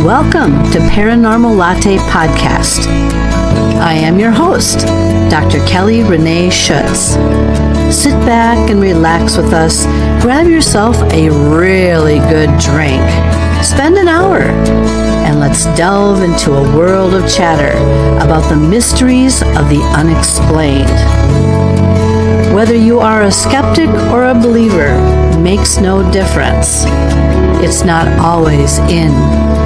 Welcome to Paranormal Latte Podcast. I am your host, Dr. Kelly Renee Schutz. Sit back and relax with us. Grab yourself a really good drink. Spend an hour and let's delve into a world of chatter about the mysteries of the unexplained. Whether you are a skeptic or a believer makes no difference. It's not always in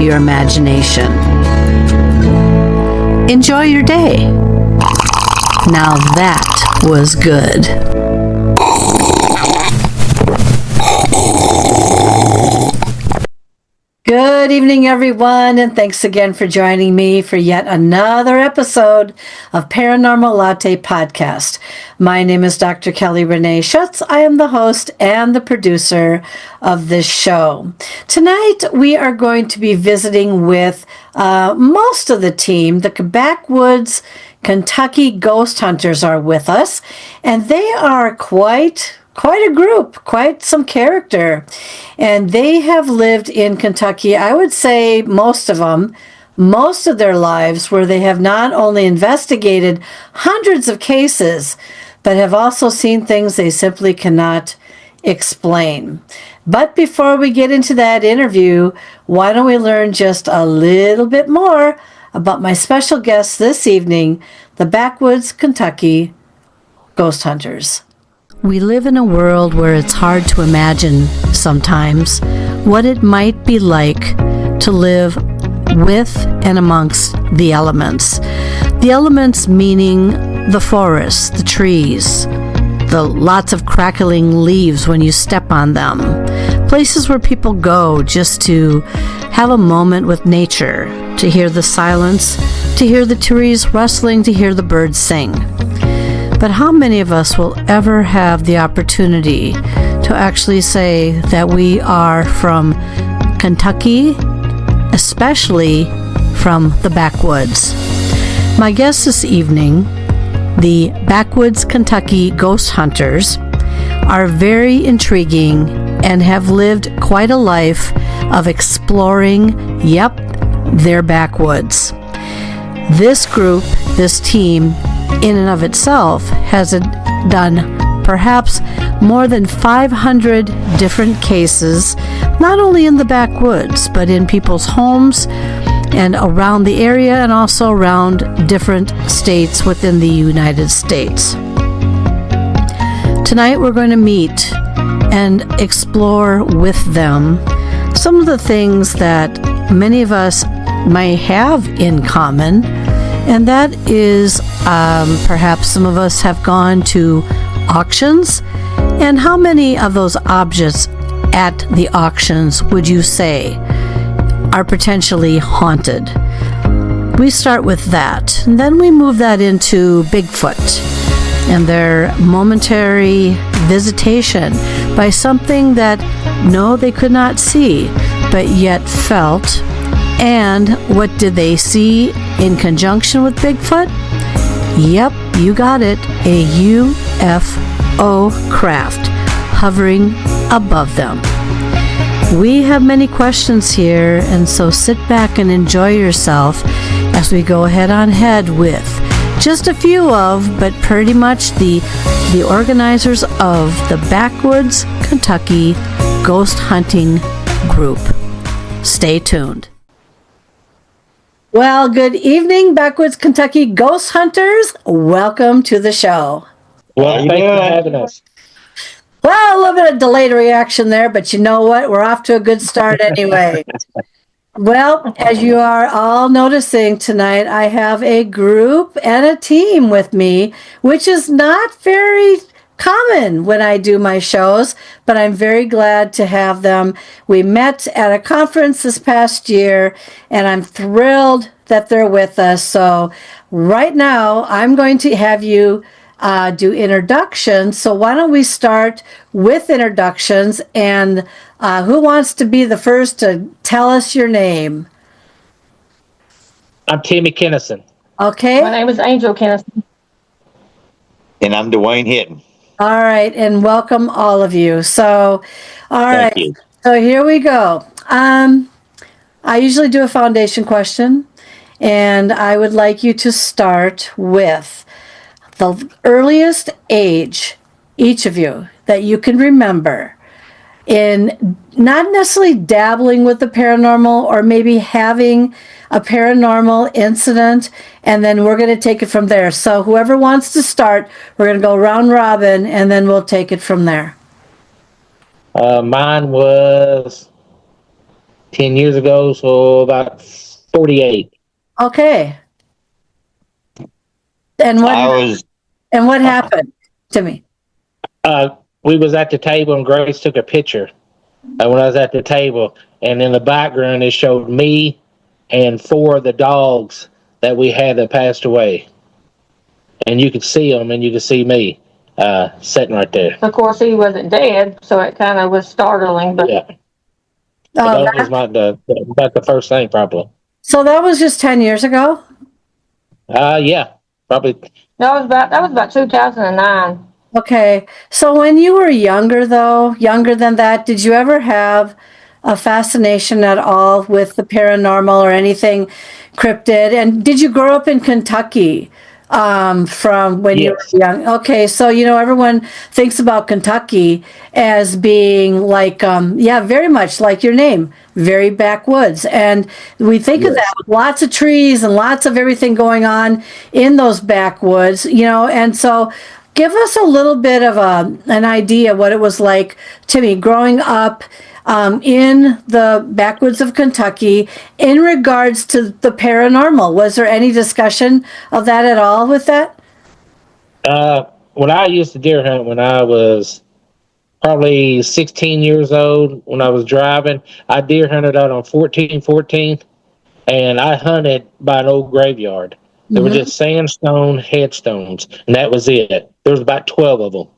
your imagination. Enjoy your day. Now that was good. Good evening, everyone, and thanks again for joining me for yet another episode of Paranormal Latte Podcast. My name is Dr. Kelly Renee Schutz. I am the host and the producer of this show. Tonight, we are going to be visiting with most of the team. The Backwoods Kentucky Ghost Hunters are with us, and they are quite a group, quite some character. And they have lived in Kentucky, I would say most of their lives, where they have not only investigated hundreds of cases, but have also seen things they simply cannot explain. But before we get into that interview, why don't we learn just a little bit more about my special guests this evening, the Backwoods Kentucky Ghost Hunters. We live in a world where it's hard to imagine sometimes what it might be like to live with and amongst the elements. The elements meaning the forests, the trees, the lots of crackling leaves when you step on them. Places where people go just to have a moment with nature, to hear the silence, to hear the trees rustling, to hear the birds sing. But how many of us will ever have the opportunity to actually say that we are from Kentucky, especially from the backwoods? My guests this evening, the Backwoods Kentucky Ghost Hunters, are very intriguing and have lived quite a life of exploring, their backwoods. This group, this team, in and of itself has done perhaps more than 500 different cases, not only in the backwoods, but in people's homes and around the area and also around different states within the United States. Tonight we're going to meet and explore with them some of the things that many of us may have in common, and that is perhaps some of us have gone to auctions. And how many of those objects at the auctions would you say are potentially haunted? We start with that, and then we move that into Bigfoot and their momentary visitation by something that no, they could not see, but yet felt. And what did they see in conjunction with Bigfoot? Yep, you got it, a UFO craft hovering above them. We have many questions here, and so sit back and enjoy yourself as we go head on head with just a few of, but pretty much the organizers of the Backwoods Kentucky Ghost Hunting Group. Stay tuned. Well, good evening, Backwoods Kentucky Ghost Hunters. Welcome to the show. Well, thanks for having us. Well, a little bit of delayed reaction there, but you know what? We're off to a good start anyway. Well, as you are all noticing tonight, I have a group and a team with me, which is not very common when I do my shows, but I'm very glad to have them. We met at a conference this past year, and I'm thrilled that they're with us. So right now, I'm going to have you do introductions. So why don't we start with introductions, and who wants to be the first to tell us your name? I'm Tammy Kennison. Okay. My name is Angel Kennison. And I'm Dwayne Hitton. All right, and welcome all of you. So, all right. Thank you. So here we go. I usually do a foundation question, and I would like you to start with the earliest age, each of you, that you can remember in not necessarily dabbling with the paranormal or maybe having a paranormal incident, and then we're going to take it from there. So whoever wants to start, we're going to go round robin, and then we'll take it from there. Mine was 10 years ago, so about 48. Okay. And what happened to me? We was at the table and Grace took a picture when I was at the table, and in the background it showed me and 4 of the dogs that we had that passed away. And you could see them, and you could see me sitting right there. Of course, he wasn't dead, so it kind of was startling. But yeah, that was about the first thing, probably. So that was just 10 years ago? Yeah, probably. that was about 2009. Okay. So when you were younger than that, did you ever have a fascination at all with the paranormal or anything cryptid? And did you grow up in Kentucky from when you were young? Okay. So, everyone thinks about Kentucky as being like, very much like your name, very backwoods. And we think of that with lots of trees and lots of everything going on in those backwoods, and so give us a little bit of an idea what it was like to me growing up in the backwoods of Kentucky in regards to the paranormal. Was there any discussion of that at all with that? When I used to deer hunt when I was probably 16 years old, when I was driving, I deer hunted out on 1414, and I hunted by an old graveyard. There were just sandstone headstones, and that was it. There was about 12 of them.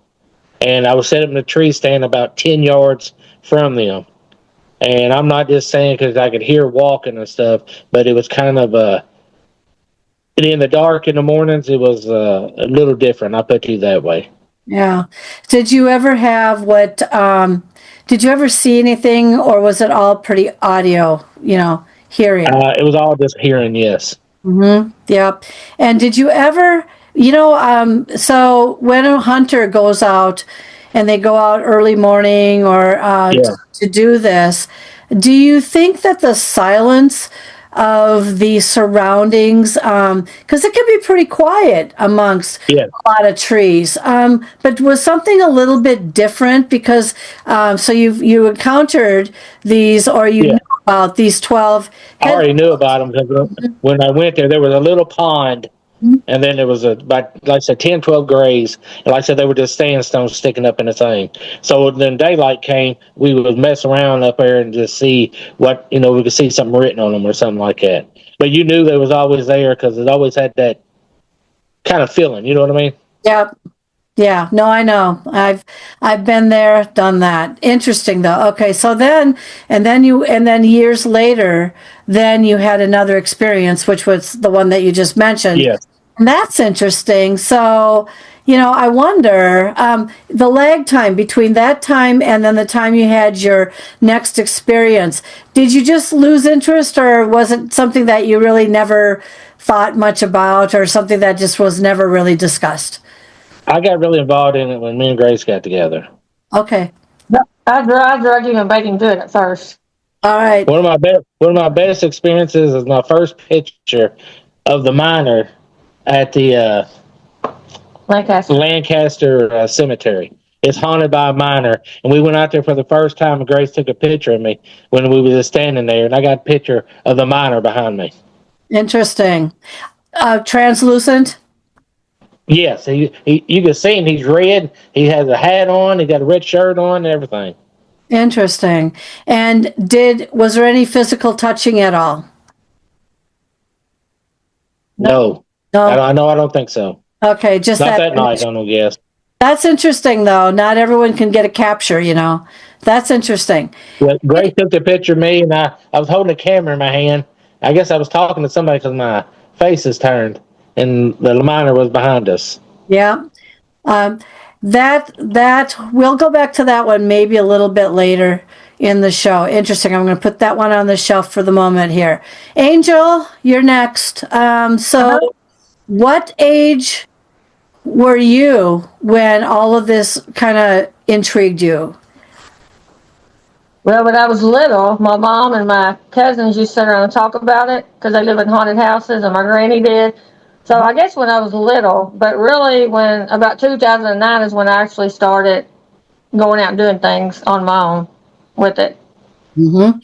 And I was set up in a tree stand about 10 yards from them. And I'm not just saying because I could hear walking and stuff, but it was kind of in the dark in the mornings, it was a little different. I'll put it that way. Yeah. Did you ever have did you ever see anything, or was it all pretty audio, hearing? It was all just hearing, yes. Yeah. And did you ever, so when a hunter goes out and they go out early morning or to do this, do you think that the silence of the surroundings, because it can be pretty quiet amongst a lot of trees, but was something a little bit different because, so you encountered these, or you knew about these 12? I already knew about them because when I went there was a little pond, and then there was about, like I said, 10, 12 grays. And like I said, they were just sandstones sticking up in the thing. So then daylight came, we would mess around up there and just see what, we could see something written on them or something like that. But you knew they was always there because it always had that kind of feeling, you know what I mean? Yep. Yeah, no, I know. I've been there, done that. Interesting though. Okay, so then years later, then you had another experience, which was the one that you just mentioned. Yes. And that's interesting. So, I wonder, the lag time between that time and then the time you had your next experience, did you just lose interest, or was it something that you really never thought much about, or something that just was never really discussed? I got really involved in it when me and Grace got together. Okay. I drugged him and made him do it at first. All right. One of my best experiences is my first picture of the miner at the Lancaster Cemetery. It's haunted by a miner, and we went out there for the first time, and Grace took a picture of me when we were just standing there, and I got a picture of the miner behind me. Interesting. Translucent? Yes, you can see him. He's red. He has a hat on. He got a red shirt on and everything. Interesting. And was there any physical touching at all? No. I don't think so. Okay, just not that night, I don't guess. That's interesting, though. Not everyone can get a capture, That's interesting. Well, Grace took the picture of me, and I was holding a camera in my hand. I guess I was talking to somebody because my face is turned, and the miner was behind us. Yeah. That we'll go back to that one maybe a little bit later, in the show. Interesting. I'm going to put that one on the shelf for the moment here. Angel, you're next. So what age were you when all of this kind of intrigued you? Well, when I was little, my mom and my cousins used to sit around and talk about it because they live in haunted houses, and my granny did. So I guess when I was little, but really when about 2009 is when I actually started going out and doing things on my own with it. Mm-hmm.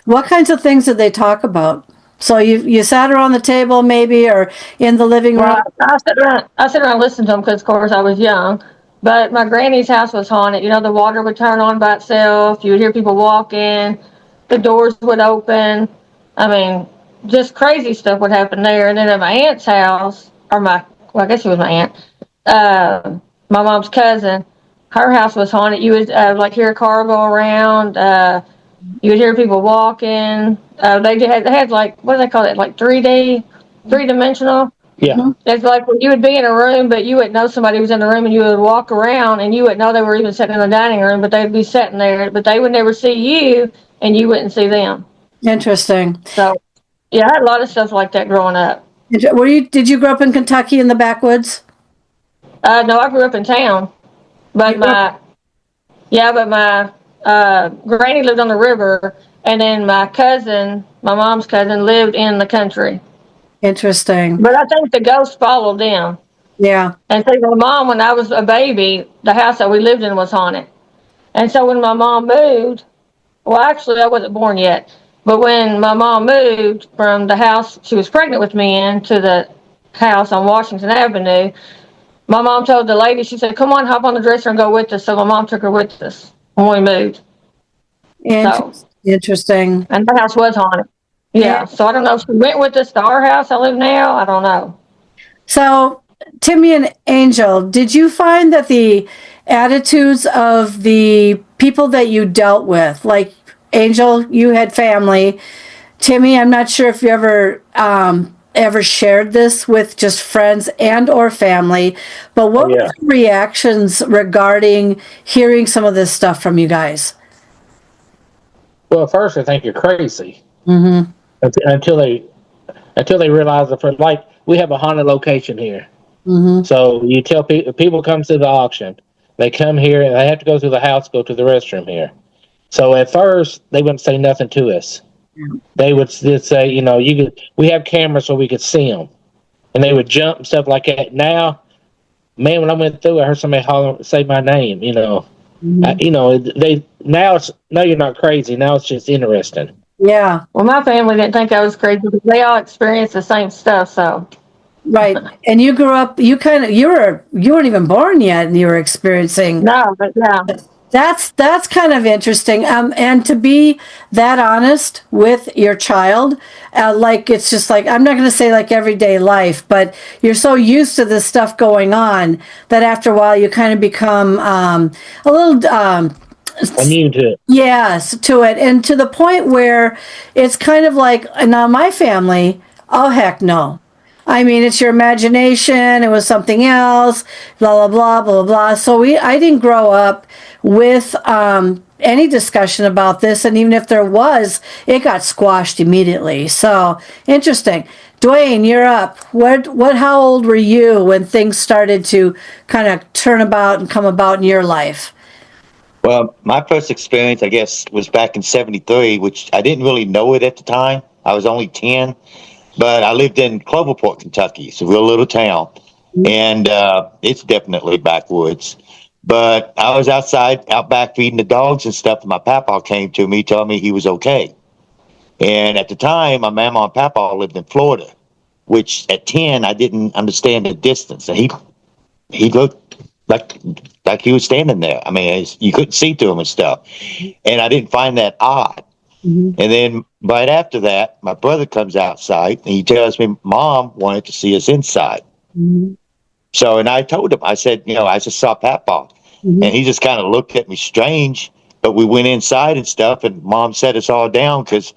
What kinds of things did they talk about? So you sat around the table maybe, or in the living room? Well, I sit around and listen to them because, of course, I was young. But my granny's house was haunted. You know, the water would turn on by itself. You would hear people walking. The doors would open. I mean, just crazy stuff would happen there. And then at my aunt's house, well, I guess she was my aunt, my mom's cousin, her house was haunted. You would, like, hear a car go around. You would hear people walking. They had like, what do they call it? Like 3D, 3-dimensional. Yeah. It's like you would be in a room, but you wouldn't know somebody was in the room, and you would walk around, and you wouldn't know they were even sitting in the dining room, but they'd be sitting there, but they would never see you, and you wouldn't see them. Interesting. So, yeah, I had a lot of stuff like that growing up. Did you grow up in Kentucky in the backwoods? No, I grew up in town, but my granny lived on the river, and then my mom's cousin, lived in the country. Interesting. But I think the ghosts followed them. Yeah. And so my mom, when I was a baby, the house that we lived in was haunted. And so when my mom moved, well, actually, I wasn't born yet. But when my mom moved from the house she was pregnant with me in to the house on Washington Avenue, my mom told the lady, she said, come on, hop on the dresser and go with us. So my mom took her with us when we moved. Interesting. And the house was haunted. Yeah. So I don't know if she went with us to our house I live now. I don't know. So, Timmy and Angel, did you find that the attitudes of the people that you dealt with, like Angel, you had family. Timmy, I'm not sure if you ever shared this with just friends and or family, but what were the reactions regarding hearing some of this stuff from you guys? Well, first I think you're crazy. Mm-hmm. Until they realize that, like, we have a haunted location here. Mm-hmm. So you tell people come to the auction, they come here and they have to go through the house, go to the restroom here. So at first they wouldn't say nothing to us. They would just say, you know, we have cameras so we could see them, and they would jump and stuff like that. Now, man, when I went through, I heard somebody say my name. You know, now it's no, you're not crazy. Now it's just interesting. Yeah. Well, my family didn't think I was crazy because they all experienced the same stuff. So, right. And you grew up. You weren't even born yet, and you were experiencing. No, but yeah. That's kind of interesting. And to be that honest with your child, like it's just like, I'm not going to say like everyday life, but you're so used to this stuff going on that after a while you kind of become a little immune to it. Yes, to it, and to the point where it's kind of like, now my family, oh heck no. I mean, it's your imagination. It was something else. Blah blah blah blah blah. So I didn't grow up with any discussion about this, and even if there was, it got squashed immediately. So interesting. Dwayne, you're up. How old were you when things started to kind of turn about and come about in your life? Well, my first experience, I guess, was back in '73, which I didn't really know it at the time. I was only 10. But I lived in Cloverport, Kentucky. It's a real little town, and it's definitely backwoods. But I was out back feeding the dogs and stuff, and my papa came to me, told me he was okay. And at the time, my mama and papa lived in Florida, which at 10, I didn't understand the distance. And he looked like he was standing there. I mean, you couldn't see through him and stuff. And I didn't find that odd. Mm-hmm. And then right after that, my brother comes outside and he tells me Mom wanted to see us inside. Mm-hmm. So, and I told him, I said, I just saw Papa. Mm-hmm. And he just kind of looked at me strange, but we went inside and stuff, and Mom set us all down because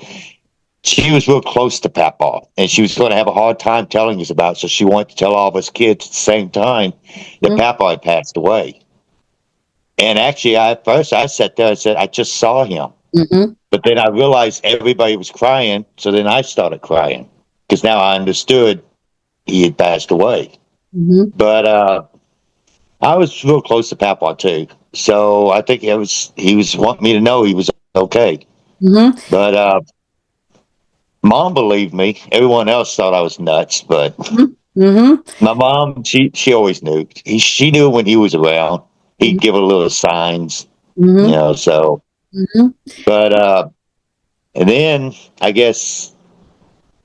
she was real close to Papa and she was going to have a hard time telling us about it. So she wanted to tell all of us kids at the same time that mm-hmm. Papa had passed away. And actually, at first I sat there and said, I just saw him. Mm-hmm. But then I realized everybody was crying, so then I started crying because now I understood he had passed away. Mm-hmm. But I was real close to Papa too, so I think he was wanting me to know he was okay. Mm-hmm. But Mom believed me. Everyone else thought I was nuts, but Mm-hmm. my mom, she always knew. She knew when he was around. He'd give her little signs, Mm-hmm. So. Mm-hmm. But and then I guess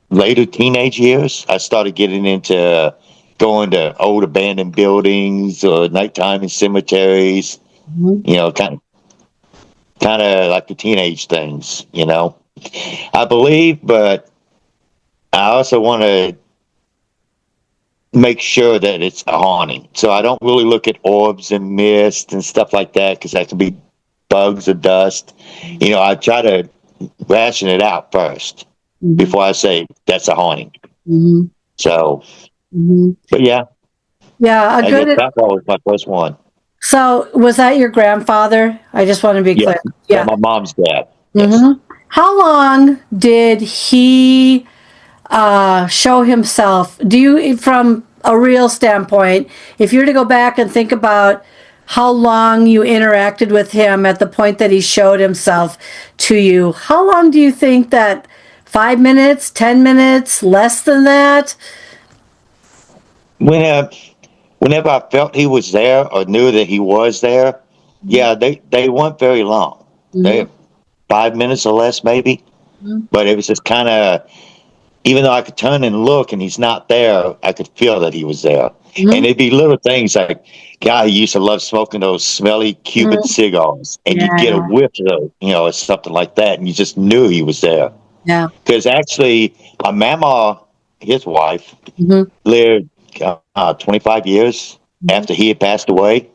later teenage years, I started getting into going to old abandoned buildings or nighttime in cemeteries. Mm-hmm. Kind of like the teenage things. I believe, but I also want to make sure that it's a haunting. So I don't really look at orbs and mist and stuff like that because that can be bugs or dust. I try to ration it out first before I say that's a haunting. Mm-hmm. So, Mm-hmm. but yeah, Yeah, I guess that was my first one. So, was that your grandfather? I just want to be clear. Yeah, my mom's dad. Yes. Mm-hmm. How long did he show himself? Do you, from a real standpoint, if you were to go back and think about how long you interacted with him at the point that he showed himself to you, how long do you think that? 5 minutes, 10 minutes, less than that? Whenever I felt he was there or knew that he was there, yeah, they weren't very long. They 5 minutes or less, maybe. But it was just kind of, even though I could turn and look and he's not there, I could feel that he was there. And it'd be little things like, God, he used to love smoking those smelly Cuban cigars, and you'd get a whiff of those, or something like that, and you just knew he was there. Yeah. Because actually, my mama, his wife, lived 25 years after he had passed away.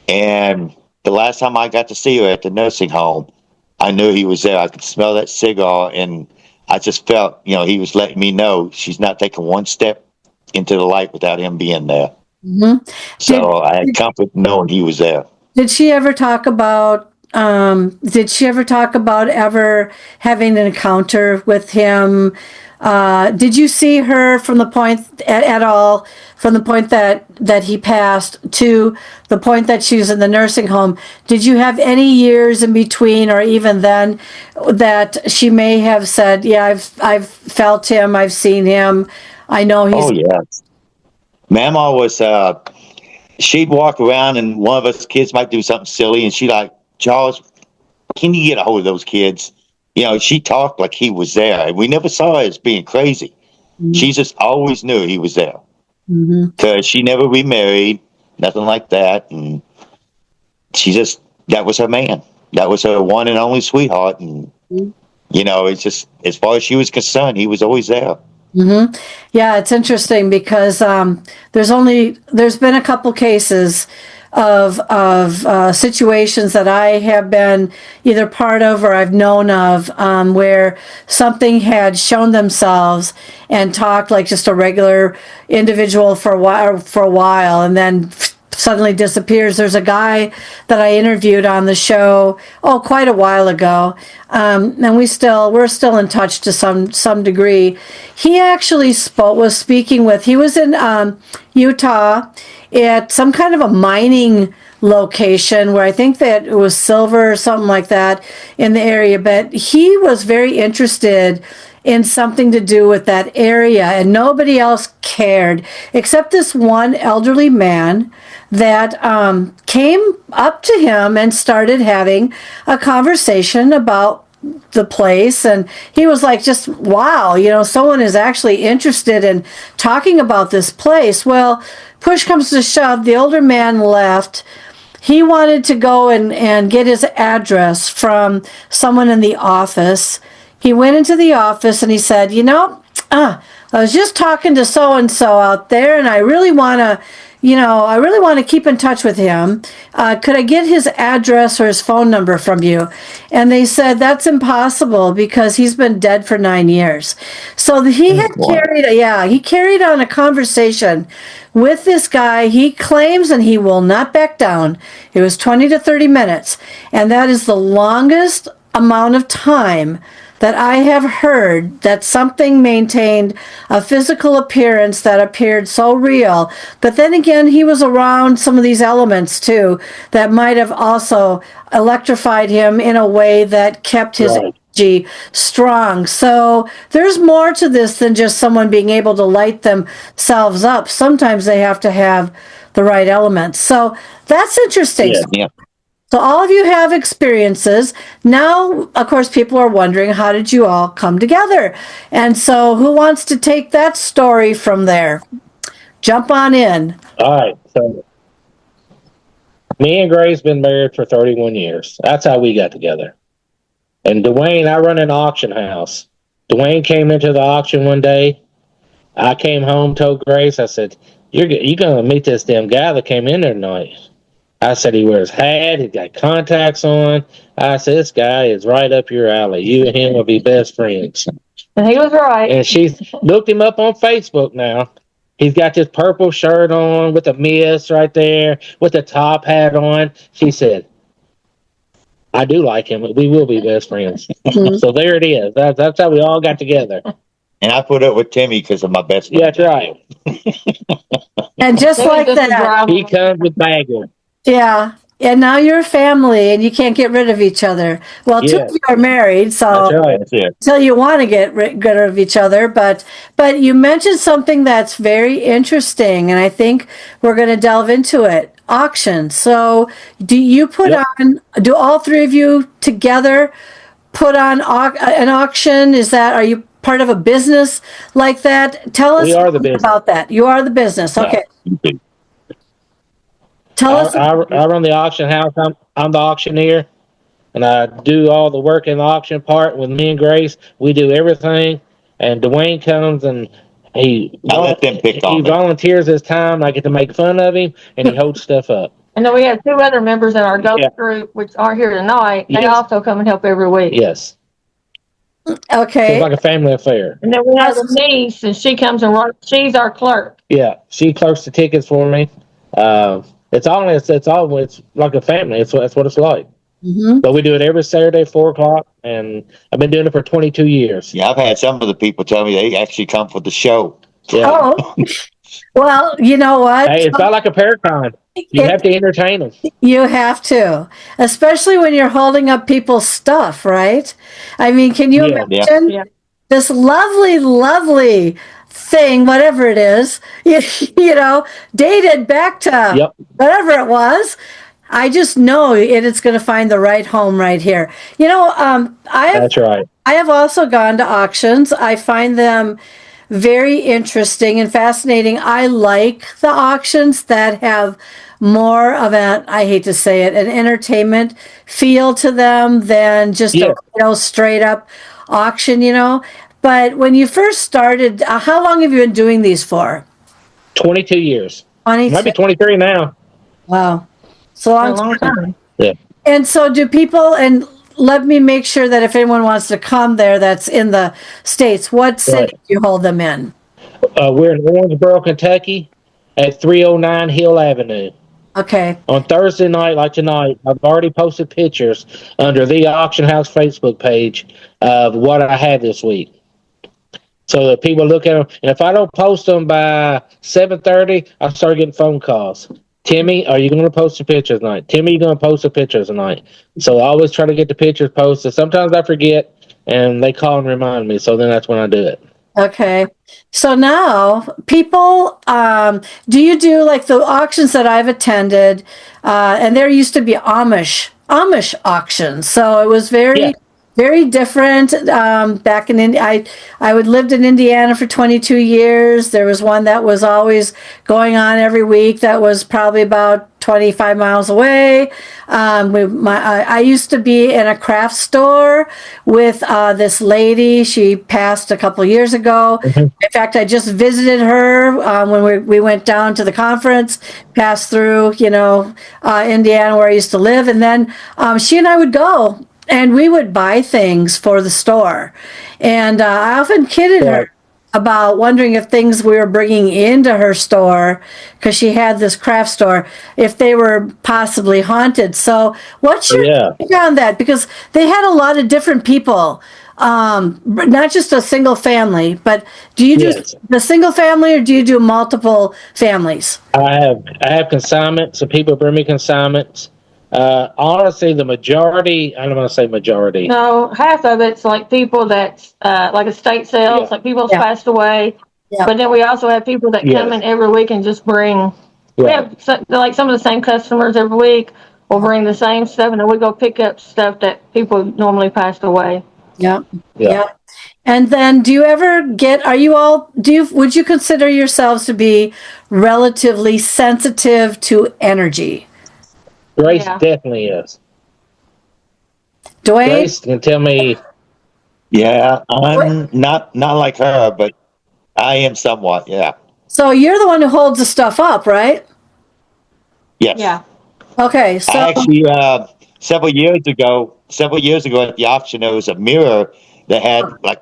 And the last time I got to see her at the nursing home, I knew he was there. I could smell that cigar, and I just felt, he was letting me know she's not taking one step into the light without him being there. So I had comfort knowing he was there. Did she ever talk about ever having an encounter with him? Did you see her from the point at all, from the point that he passed to the point that she was in the nursing home? Did you have any years in between, or even then, that she may have said, "Yeah, I've felt him, I've seen him, I know he's." Oh yes, Mama was. She'd walk around, and one of us kids might do something silly, and she'd like, Charles, can you get a hold of those kids? She talked like he was there, and we never saw her as being crazy. She just always knew he was there because she never remarried, nothing like that, and that was her man. That was her one and only sweetheart, and it's just, as far as she was concerned, he was always there. Yeah, it's interesting because there's been a couple cases of situations that I have been either part of or I've known of, where something had shown themselves and talked like just a regular individual for a while, and then suddenly disappears. There's a guy that I interviewed on the show quite a while ago, and we're still in touch to some degree. He actually he was in Utah at some kind of a mining location where I think that it was silver or something like that in the area, but he was very interested in something to do with that area, and nobody else cared except this one elderly man that came up to him and started having a conversation about the place. And he was like, just wow, someone is actually interested in talking about this place. Well, push comes to shove, the older man left. He wanted to go and get his address from someone in the office. He went into the office and he said, I was just talking to so-and-so out there, and I really want to keep in touch with him. Could I get his address or his phone number from you? And they said, that's impossible because he's been dead for 9 years. So he had carried on a conversation with this guy. He claims, and he will not back down, it was 20 to 30 minutes. And that is the longest amount of time that I have heard that something maintained a physical appearance that appeared so real. But then again, he was around some of these elements too that might have also electrified him in a way that kept his energy strong. So there's more to this than just someone being able to light themselves up. Sometimes they have to have the right elements. So that's interesting. Yeah. So all of you have experiences. Now, of course, people are wondering, how did you all come together? And so who wants to take that story from there? Jump on in. All right. So me and Grace been married for 31 years. That's how we got together. And Dwayne, I run an auction house. Dwayne came into the auction one day. I came home, told Grace, I said, you're going to meet this damn guy that came in there tonight. I said, he wears a hat, he got contacts on. I said, this guy is right up your alley. You and him will be best friends. And he was right. And she looked him up on Facebook now. He's got this purple shirt on with a mist right there, with a top hat on. She said, I do like him. We will be best friends. So there it is. That's how we all got together. And I put up with Timmy because of my best friend. Yeah, that's right. And just like that, He comes with baggage. yeah. And now you're a family and you can't get rid of each other. Well, two of you are married, so That's right. That's it. until you want to get rid of each other. But you mentioned something that's very interesting, and I think we're going to delve into it. Auction. So do you put on, do all three of you together put on an auction? Are you part of a business like that? Tell us about that. You are the business. Okay. Tell us. I run the auction house. I'm the auctioneer, and I do all the work in the auction part with me and Grace. We do everything, and Dwayne comes and he volunteers his time. I get to make fun of him, and he holds stuff up. And then we have two other members in our ghost group, which are here tonight. They also come and help every week. Yes. Okay. It's like a family affair. And then we have a niece, and she comes and she's our clerk. Yeah, she clerks the tickets for me. It's like a family. That's what it's like. Mm-hmm. But we do it every Saturday, 4:00, and I've been doing it for 22 years. Yeah, I've had some of the people tell me they actually come for the show. Yeah. Oh, well, you know what? Hey, it's not like a paracon. You have to entertain them. You have to, especially when you're holding up people's stuff, right? I mean, can you imagine this lovely, lovely thing, whatever it is, dated back to whatever it was. I just know it's going to find the right home right here. That's right. I have also gone to auctions. I find them very interesting and fascinating. I like the auctions that have more of I hate to say it, an entertainment feel to them than just a straight up auction, But when you first started, how long have you been doing these for? 22 years. 22. Might be 23 now. Wow. So a long time. Yeah. And so do people, and let me make sure that if anyone wants to come there that's in the States, what city do you hold them in? We're in Owensboro, Kentucky at 309 Hill Avenue. Okay. On Thursday night, like tonight, I've already posted pictures under the Auction House Facebook page of what I had this week. So that people look at them. And if I don't post them by 7:30, I start getting phone calls. Timmy, are you going to post the pictures tonight? Timmy, you going to post the pictures tonight? So I always try to get the pictures posted. Sometimes I forget, and they call and remind me. So then that's when I do it. Okay. So now, people, do you do like the auctions that I've attended? And there used to be Amish auctions. So it was very different. Back in India, I lived in Indiana for 22 years. There was one that was always going on every week. That was probably about 25 miles away. I used to be in a craft store with this lady. She passed a couple of years ago. Mm-hmm. In fact, I just visited her when we went down to the conference, passed through, Indiana where I used to live. And then she and I would go. And we would buy things for the store. And I often kidded her. about wondering if things we were bringing into her store, because she had this craft store, if they were possibly haunted. So, what's your Yeah. take on that? Because they had a lot of different people, not just a single family. But do you do Yes. the single family, or do you do multiple families? I have consignments, so people bring me consignments. Honestly, the majority, I don't want to say majority. No, half of it's like people that's like estate sales, Yeah. like people's Yeah. passed away. Yeah. But then we also have people that come Yes. in every week and just bring. We Yeah. have like some of the same customers every week will bring the same stuff, and then we go pick up stuff that people normally passed away. Yeah. Yeah. Yeah. And then do you ever get, would you consider yourselves to be relatively sensitive to energy? Grace Yeah. definitely is. Dwayne? Grace can tell me. Yeah, I'm not like her, but I am somewhat. Yeah. So you're the one who holds the stuff up, right? Yes. Yeah. Okay, so I actually several years ago at the auction, there was a mirror that had like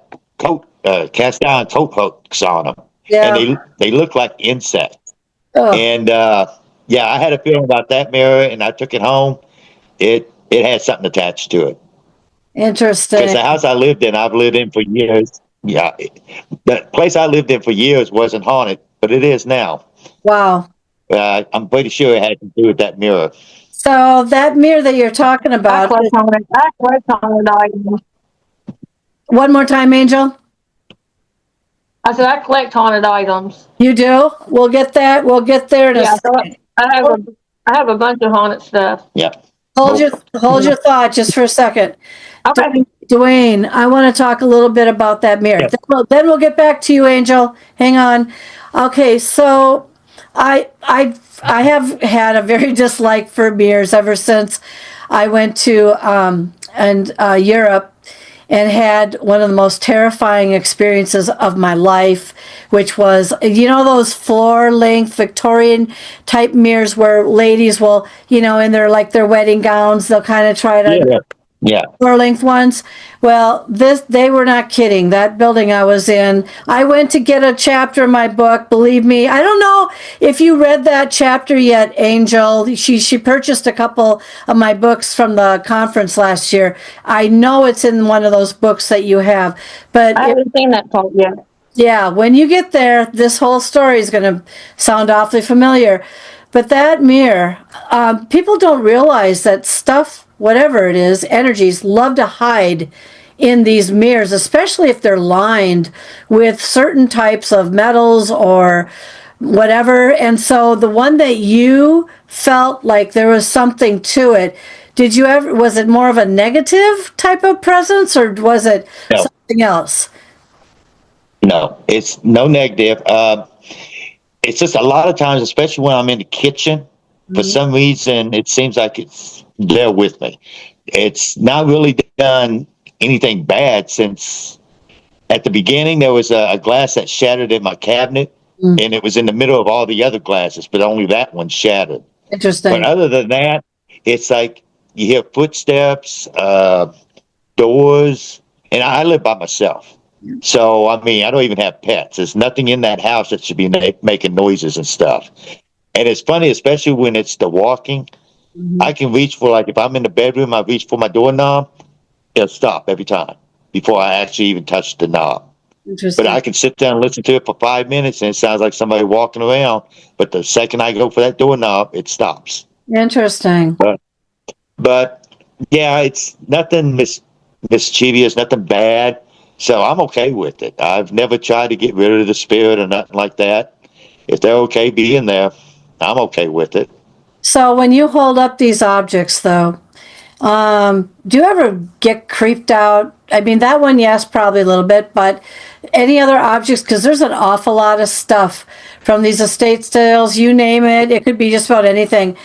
cast iron coat hooks on them, yeah. and they look like insects. Oh, And yeah, I had a feeling about that mirror, and I took it home. It had something attached to it. interesting. Because the house I lived in, I've lived in for years. Yeah, the place I lived in for years wasn't haunted, but it is now. Wow. I'm pretty sure it had to do with that mirror. So that mirror that you're talking I about, collect haunted items. one more time, Angel. I said I collect haunted items. You do? We'll get that. We'll get there in a Yeah, so second. I have a bunch of haunted stuff. Yeah. Hold your thought just for a second. Okay. Dwayne, I want to talk a little bit about that mirror. Yeah. Then we'll get back to you, Angel. Hang on. Okay, so I have had a very dislike for mirrors ever since I went to Europe and had one of the most terrifying experiences of my life, which was, those floor length Victorian type mirrors where ladies will, in their wedding gowns, they'll kind of try to Yeah. floor length ones. Well, they were not kidding. That building I was in, I went to get a chapter in my book. Believe me, I don't know if you read that chapter yet, Angel. She purchased a couple of my books from the conference last year. I know it's in one of those books that you have, but I haven't seen that part yet. yeah, when you get there, this whole story is going to sound awfully familiar. But that mirror, people don't realize that stuff, whatever it is, energies love to hide in these mirrors, especially if they're lined with certain types of metals or whatever. And so the one that you felt like there was something to it, was it more of a negative type of presence, or was it No. something else? No, it's no negative. It's just a lot of times, especially when I'm in the kitchen, for some reason, it seems like it's there with me. It's not really done anything bad since at the beginning, there was a glass that shattered in my cabinet, and it was in the middle of all the other glasses, but only that one shattered. Interesting. But other than that, it's like you hear footsteps, doors, and I live by myself. So, I mean, I don't even have pets. There's nothing in that house that should be making noises and stuff. And it's funny, especially when it's the walking. I can reach for, like, if I'm in the bedroom, I reach for my doorknob, it'll stop every time before I actually even touch the knob. Interesting. But I can sit there and listen to it for 5 minutes, and it sounds like somebody walking around. But the second I go for that doorknob, it stops. Interesting. But yeah, it's nothing mischievous, nothing bad. So I'm okay with it. I've never tried to get rid of the spirit or nothing like that. If they're okay being there, I'm okay with it. So when you hold up these objects, though, do you ever get creeped out? I mean, that one, yes, probably a little bit, but any other objects? Because there's an awful lot of stuff from these estate sales, you name it. It could be just about anything.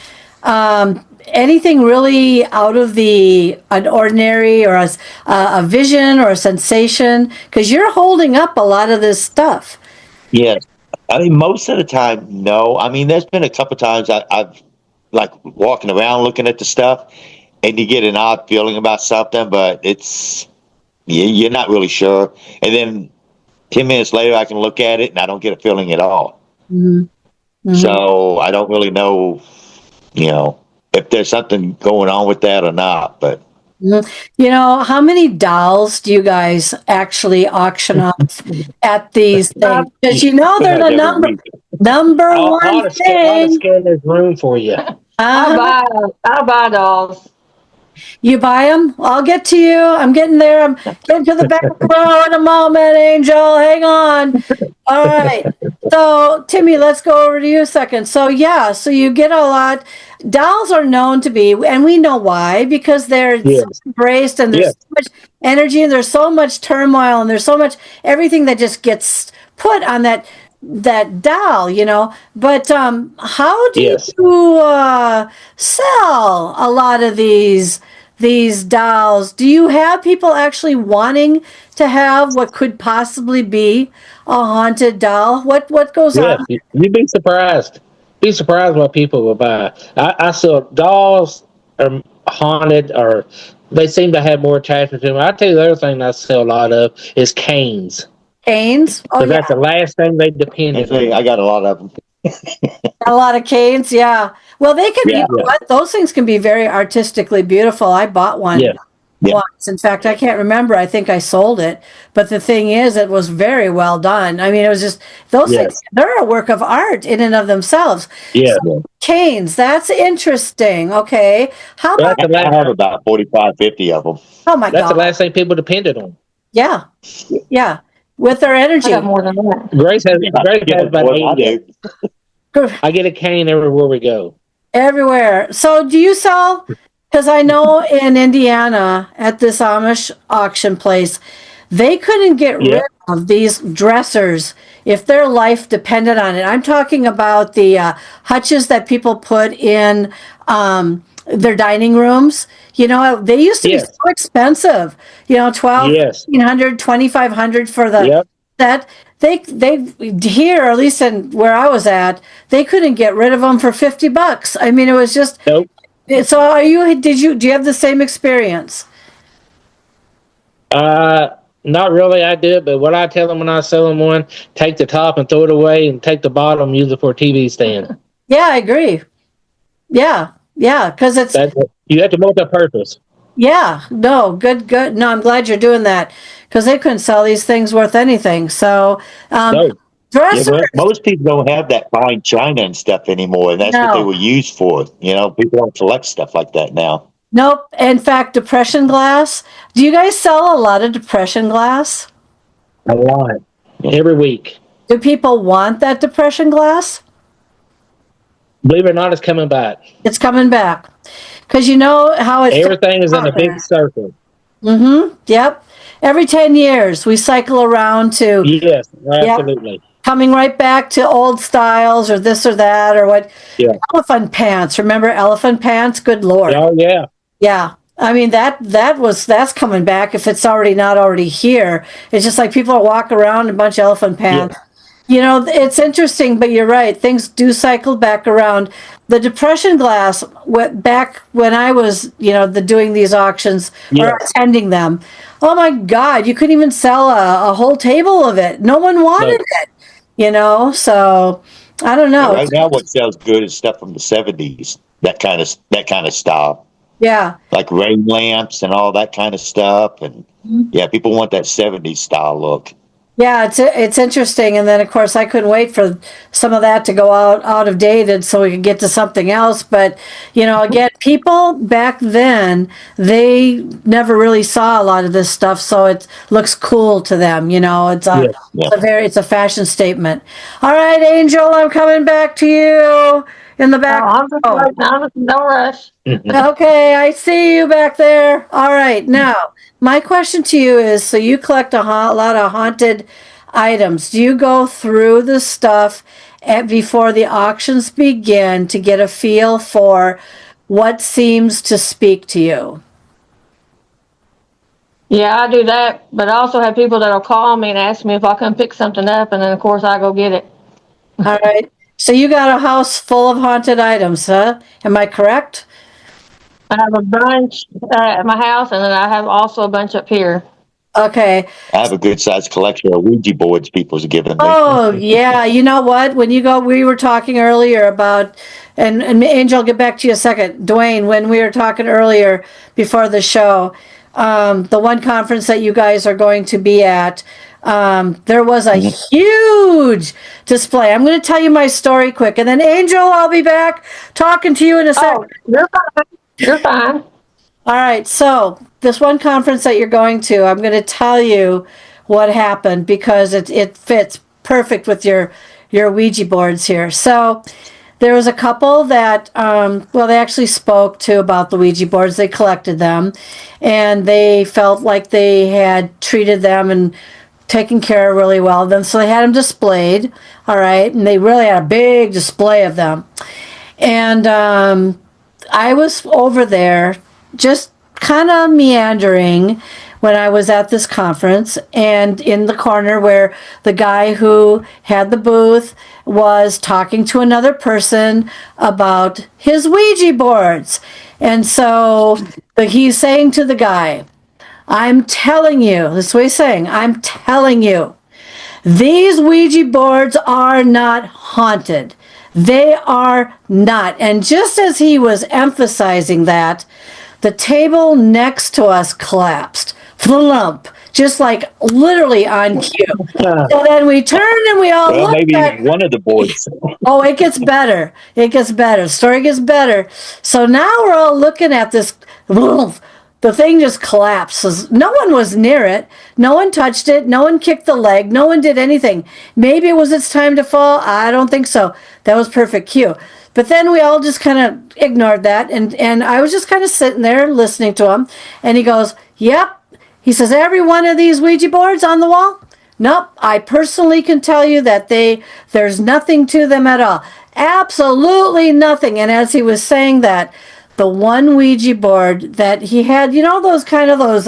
Anything really out of an ordinary, or a vision or a sensation? Because you're holding up a lot of this stuff. Yes. I mean, most of the time, no. I mean, there's been a couple times I've like walking around looking at the stuff, and you get an odd feeling about something, but you're not really sure. And then 10 minutes later, I can look at it and I don't get a feeling at all. Mhm. Mhm. So I don't really know, if there's something going on with that or not. But How many dolls do you guys actually auction off at these things? Because they're the Every week. number I'll one just thing. scan this room for you. I buy dolls. You buy them? I'll get to you. I'm getting there. I'm getting to the back row in a moment, Angel. Hang on. All right. So, Timmy, let's go over to you a second. So you get a lot. Dolls are known to be, and we know why, because they're so Yes. embraced and there's Yes. so much energy and there's so much turmoil and there's so much everything that just gets put on that doll, But how do Yes. you sell a lot of these dolls? Do you have people actually wanting to have what could possibly be a haunted doll? What goes Yes, on? you'd be surprised. Be surprised what people will buy. I sell dolls are haunted, or they seem to have more attachment to them. I tell you, the other thing I sell a lot of is canes. Canes? Oh, Because yeah. that's the last thing they depended on. I got a lot of them. A lot of canes, yeah. Well, they can, Yeah. what? Those things can be very artistically beautiful. I bought one Yeah. Yeah. once. In fact, I can't remember. I think I sold it. But the thing is, it was very well done. I mean, it was just, those Yes. things, they're a work of art in and of themselves. Yeah. So, canes, that's interesting. Okay. How about, That's the I last, have about 45, 50 of them. oh my that's the God. last thing people depended on. Yeah. Yeah. With their I energy. got more than that. Grace has about Well, I 80. do. I get a cane everywhere we go. Everywhere. So do you sell? Because I know in Indiana at this Amish auction place, they couldn't get Yeah. rid of these dressers if their life depended on it. I'm talking about the hutches that people put in their dining rooms. They used to be Yes. so expensive. 12, Yes. 1,500, 2,500 for the Yep. that they here, at least in where I was at, they couldn't get rid of them for $50. I mean, it was just. Nope. So do you have the same experience? Not really. I did, but what I tell them when I sell them one, take the top and throw it away, and take the bottom, use it for a TV stand. Yeah, I agree. Yeah, because it's You have to multi-purpose. no, good. No, I'm glad you're doing that because they couldn't sell these things worth anything. So, No. Yeah, dressers. but most people don't have that fine china and stuff anymore, and that's what they No. were used for. People don't collect stuff like that now. Nope. In fact, depression glass. Do you guys sell a lot of depression glass? A lot. Every week. Do people want that depression glass? Believe it or not, it's coming back. It's coming back because you know how it's Everything is in a big circle. Mm-hmm. Yep. Every 10 years, we cycle around to Yes, absolutely. coming right back to old styles or this or that or what. Yeah. Elephant pants. Remember elephant pants? Good Lord. Oh, yeah. Yeah. I mean, that's coming back if it's not already here. It's just like people are walking around in a bunch of elephant pants. It's interesting, but you're right. Things do cycle back around. The depression glass, back when I was, doing these auctions or Yes. attending them. Oh my God, you couldn't even sell a whole table of it. No one wanted it, so I don't know. Right now, what sells good is stuff from the 70s, that kind of style. Yeah. Like rain lamps and all that kind of stuff. And yeah, people want that 70s style look. Yeah, it's interesting, and then of course I couldn't wait for some of that to go out of dated so we could get to something else. But again, people back then they never really saw a lot of this stuff, so it looks cool to them. It's a fashion statement. All right, Angel, I'm coming back to you in the back. No rush. Okay, I see you back there. All right, now my question to you is: so you collect a lot of haunted items. Do you go through the stuff before the auctions begin to get a feel for what seems to speak to you? Yeah, I do that, but I also have people that'll call me and ask me if I can pick something up, and then of course I go get it. All right. So you got a house full of haunted items, huh? Am I correct? I have a bunch at my house, and then I have also a bunch up here. Okay. I have a good sized collection of Ouija boards people's given me. Oh, yeah. You know what? When you go, we were talking earlier about, and Angel, I'll get back to you a second. Dwayne, when we were talking earlier before the show, the one conference that you guys are going to be at, there was a huge display. I'm going to tell you my story quick, and then Angel, I'll be back talking to you in a second. Oh, you're fine. You're fine. All right, so this one conference that you're going to, I'm going to tell you what happened because it fits perfect with your Ouija boards here. So there was a couple that, they actually spoke to about the Ouija boards. They collected them, and they felt like they had treated them and taken care of really well. Then so they had them displayed, all right, and they really had a big display of them. And I was over there just kind of meandering when I was at this conference, and in the corner where the guy who had the booth was talking to another person about his Ouija boards. And so he's saying to the guy, I'm telling you, this is what he's saying, I'm telling you, these Ouija boards are not haunted. They are not. And just as he was emphasizing that, the table next to us collapsed. Flump. Just like literally on cue. So then we turned and we all looked maybe at, one of the boards. oh, it gets better. It gets better. The story gets better. So now we're all looking at this. The thing just collapses. No one was near it. No one touched it. No one kicked the leg. No one did anything. Maybe it was its time to fall. I don't think so. That was perfect cue. But then we all just kind of ignored that. And I was just kind of sitting there listening to him. And he goes, yep. He says, every one of these Ouija boards on the wall? Nope. I personally can tell you that there's nothing to them at all. Absolutely nothing. And as he was saying that, the one Ouija board that he had, those kind of those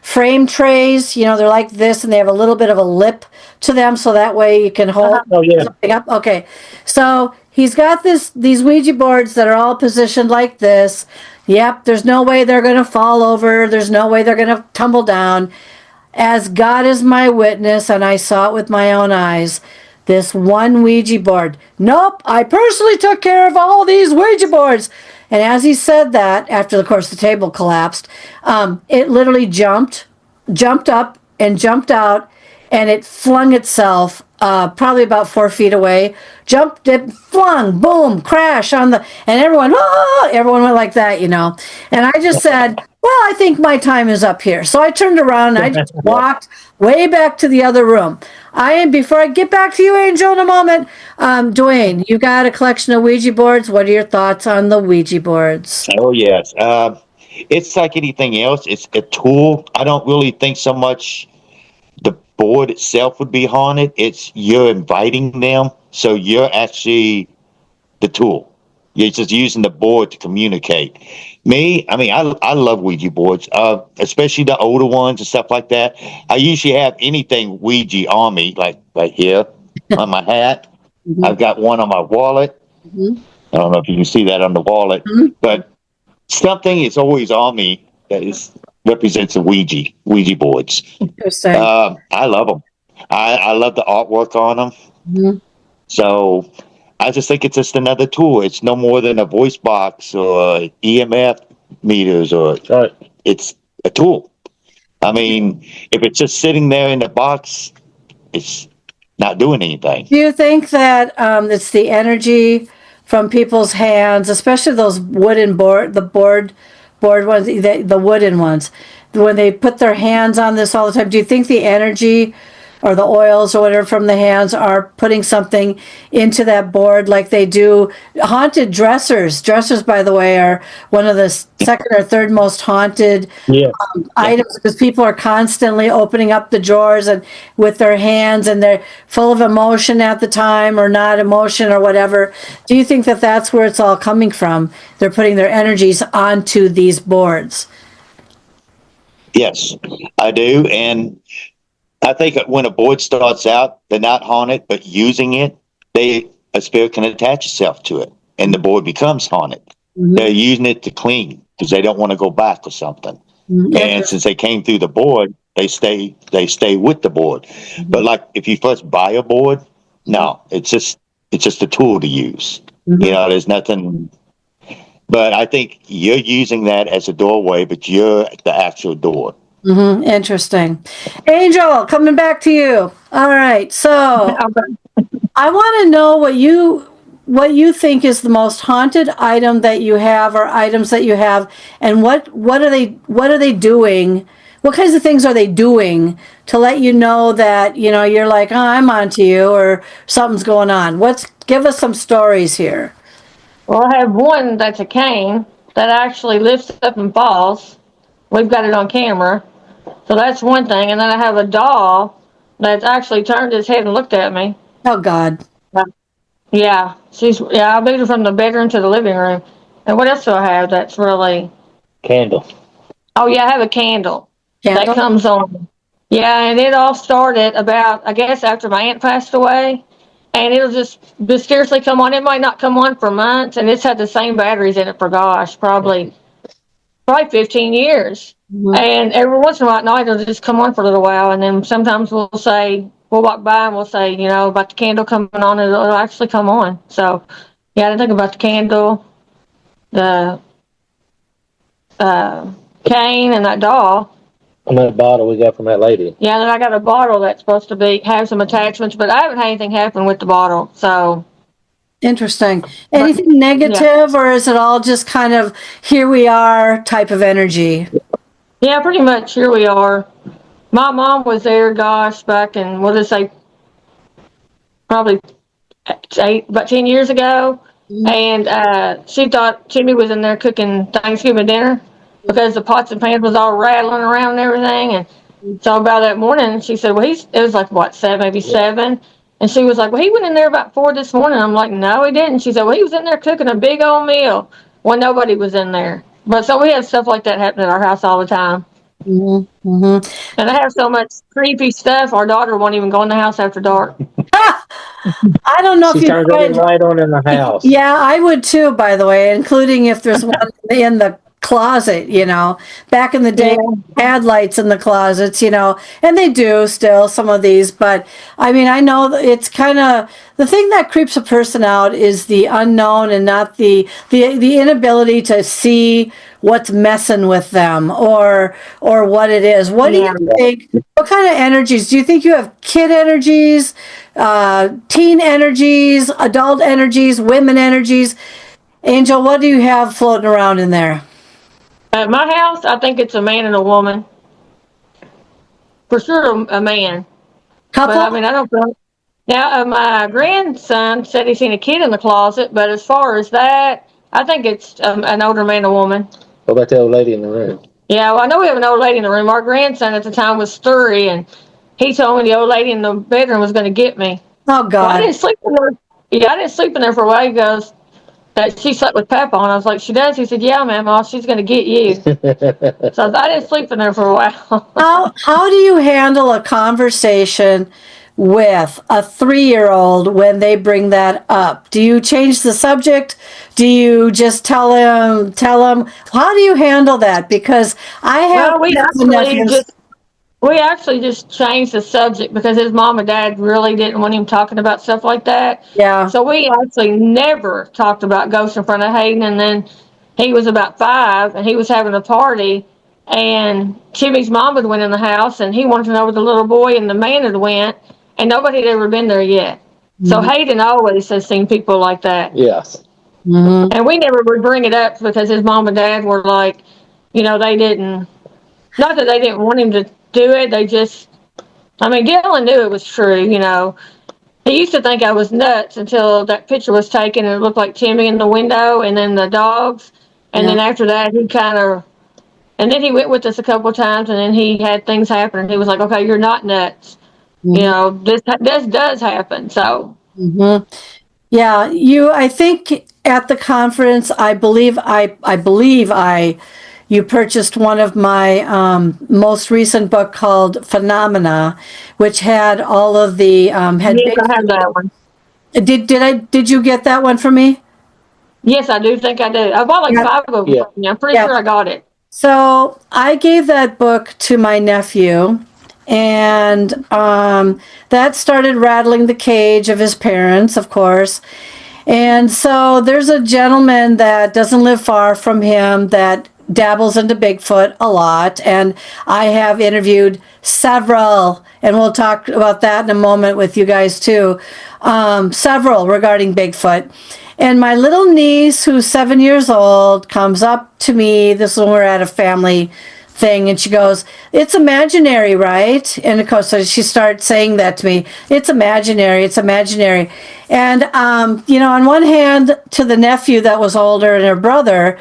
frame trays, they're like this and they have a little bit of a lip to them so that way you can hold something up. Okay. So he's got these Ouija boards that are all positioned like this. Yep, there's no way they're going to fall over. There's no way they're going to tumble down. As God is my witness, and I saw it with my own eyes, this one Ouija board. Nope, I personally took care of all these Ouija boards. And as he said that, after, of course, the table collapsed, it literally jumped up and jumped out, and it flung itself probably about 4 feet away. Jumped, it flung, boom, crash on and everyone went like that, And I just said, well, I think my time is up here. So I turned around and I just walked way back to the other room. Before I get back to you, Angel, in a moment, Dwayne, you got a collection of Ouija boards. What are your thoughts on the Ouija boards? Oh, yes. It's like anything else. It's a tool. I don't really think so much the board itself would be haunted. It's you're inviting them. So you're actually the tool. You're just using the board to communicate. I love Ouija boards, especially the older ones and stuff like that. I usually have anything Ouija on me, like right here on my hat. Mm-hmm. I've got one on my wallet. Mm-hmm. I don't know if you can see that on the wallet, but something is always on me that represents the Ouija boards. Interesting. I love them. I love the artwork on them. Mm-hmm. So I just think it's just another tool. It's no more than a voice box or EMF meters, or it's a tool. If it's just sitting there in the box, it's not doing anything. Do you think that it's the energy from people's hands, especially those wooden board ones, the wooden ones, when they put their hands on this all the time? Do you think the energy or the oils or whatever from the hands are putting something into that board like they do? Haunted dressers. Dressers, by the way, are one of the second or third most haunted items, because people are constantly opening up the drawers and with their hands, and they're full of emotion at the time or not emotion or whatever. Do you think that that's where it's all coming from? They're putting their energies onto these boards. Yes, I do. And I think when a board starts out, they're not haunted, but using it, a spirit can attach itself to it, and the board becomes haunted. Mm-hmm. They're using it to clean because they don't want to go back or something. Mm-hmm. And since they came through the board, they stay with the board. Mm-hmm. But like if you first buy a board, no, it's just a tool to use. Mm-hmm. You know, there's nothing. But I think you're using that as a doorway, but you're the actual door. Mm-hmm. Interesting. Angel, coming back to you. All right. So I want to know what you think is the most haunted item that you have, or items that you have, and what are they doing? What kinds of things are they doing to let you know that, you're like, oh, I'm onto you, or something's going on? Give us some stories here. Well, I have one that's a cane that actually lifts up and falls. We've got it on camera. So that's one thing. And then I have a doll that's actually turned his head and looked at me. Oh, God. Yeah. I moved her from the bedroom to the living room. And what else do I have that's really... Candle. Oh, yeah, I have a candle Candle? that comes on. Yeah, and it all started about, I guess, after my aunt passed away. And it'll just mysteriously come on. It might not come on for months. And it's had the same batteries in it for, probably 15 years. Mm-hmm. And every once in a while at night, it'll just come on for a little while. And then sometimes we'll walk by and we'll say, about the candle coming on, and it'll actually come on. So, yeah, I didn't think about the candle, the cane, and that doll. And that bottle we got from that lady. Yeah, and then I got a bottle that's supposed to have some attachments, but I haven't had anything happen with the bottle, so. Interesting. Anything negative, or is it all just kind of here we are type of energy? Yeah, pretty much here we are. My mom was there, back in, probably about 10 years ago. Mm-hmm. And she thought Timmy was in there cooking Thanksgiving dinner because the pots and pans was all rattling around and everything. And so about that morning, she said, well, it was like, what, 7? And she was like, well, he went in there about 4 this morning. I'm like, no, he didn't. She said, well, he was in there cooking a big old meal when nobody was in there. But so we have stuff like that happen at our house all the time. Mm-hmm. Mm-hmm. And I have so much creepy stuff, our daughter won't even go in the house after dark. I don't know if you turns every light on in the house. Yeah, I would too, by the way, including if there's one in the closet, back in the day, had lights in the closets, and they do still, some of these, but I mean, I know that it's kind of, the thing that creeps a person out is the unknown, and not the inability to see what's messing with them, or what it is. What do you think? What kind of energies? Do you think you have kid energies, teen energies, adult energies, women energies? Angel, what do you have floating around in there? At my house, I think it's a man and a woman. For sure, a man. Couple? But I mean, I don't know. Now, my grandson said he seen a kid in the closet, but as far as that, I think it's an older man and a woman. What about the old lady in the room? Yeah, well, I know we have an old lady in the room. Our grandson at the time was 3, and he told me the old lady in the bedroom was going to get me. Oh, God. Well, I didn't sleep in there. Yeah, I didn't sleep in there for a while. He goes, that she slept with Papa on. I was like, she does? He said, yeah, Mama, she's going to get you. So I didn't sleep in there for a while. How do you handle a conversation with a 3-year-old when they bring that up? Do you change the subject? Do you just tell him? How do you handle that? Because I have we actually just changed the subject because his mom and dad really didn't want him talking about stuff like that. Yeah. So we actually never talked about ghosts in front of Hayden. And then he was about 5 and he was having a party, and Timmy's mom had went in the house and he wanted to know where the little boy and the man had went, and nobody had ever been there yet. Mm-hmm. So Hayden always has seen people like that. Yes. Mm-hmm. And we never would bring it up because his mom and dad were like, they didn't, not that they didn't want him to do it, they just, Dylan knew it was true, He used to think I was nuts until that picture was taken and it looked like Timmy in the window and then the dogs. And then after that, and then he went with us a couple of times, and then he had things happen, and he was like, okay, you're not nuts. Mm-hmm. This does happen, so. Mm-hmm. Yeah, I think at the conference, I believe you purchased one of my most recent book called Phenomena, which had all of the yes, I have that one. Did you get that one for me? Yes, I do think I did. I bought like 5 of them. Yeah. I'm pretty sure I got it. So I gave that book to my nephew, and that started rattling the cage of his parents, of course. And so there's a gentleman that doesn't live far from him that dabbles into Bigfoot a lot. And I have interviewed several, and we'll talk about that in a moment with you guys too, several regarding Bigfoot. And my little niece, who's 7 years old, comes up to me. This is when we're at a family thing, and she goes, "It's imaginary, right?" And of course, so she starts saying that to me. It's imaginary. It's imaginary. And on one hand, to the nephew that was older and her brother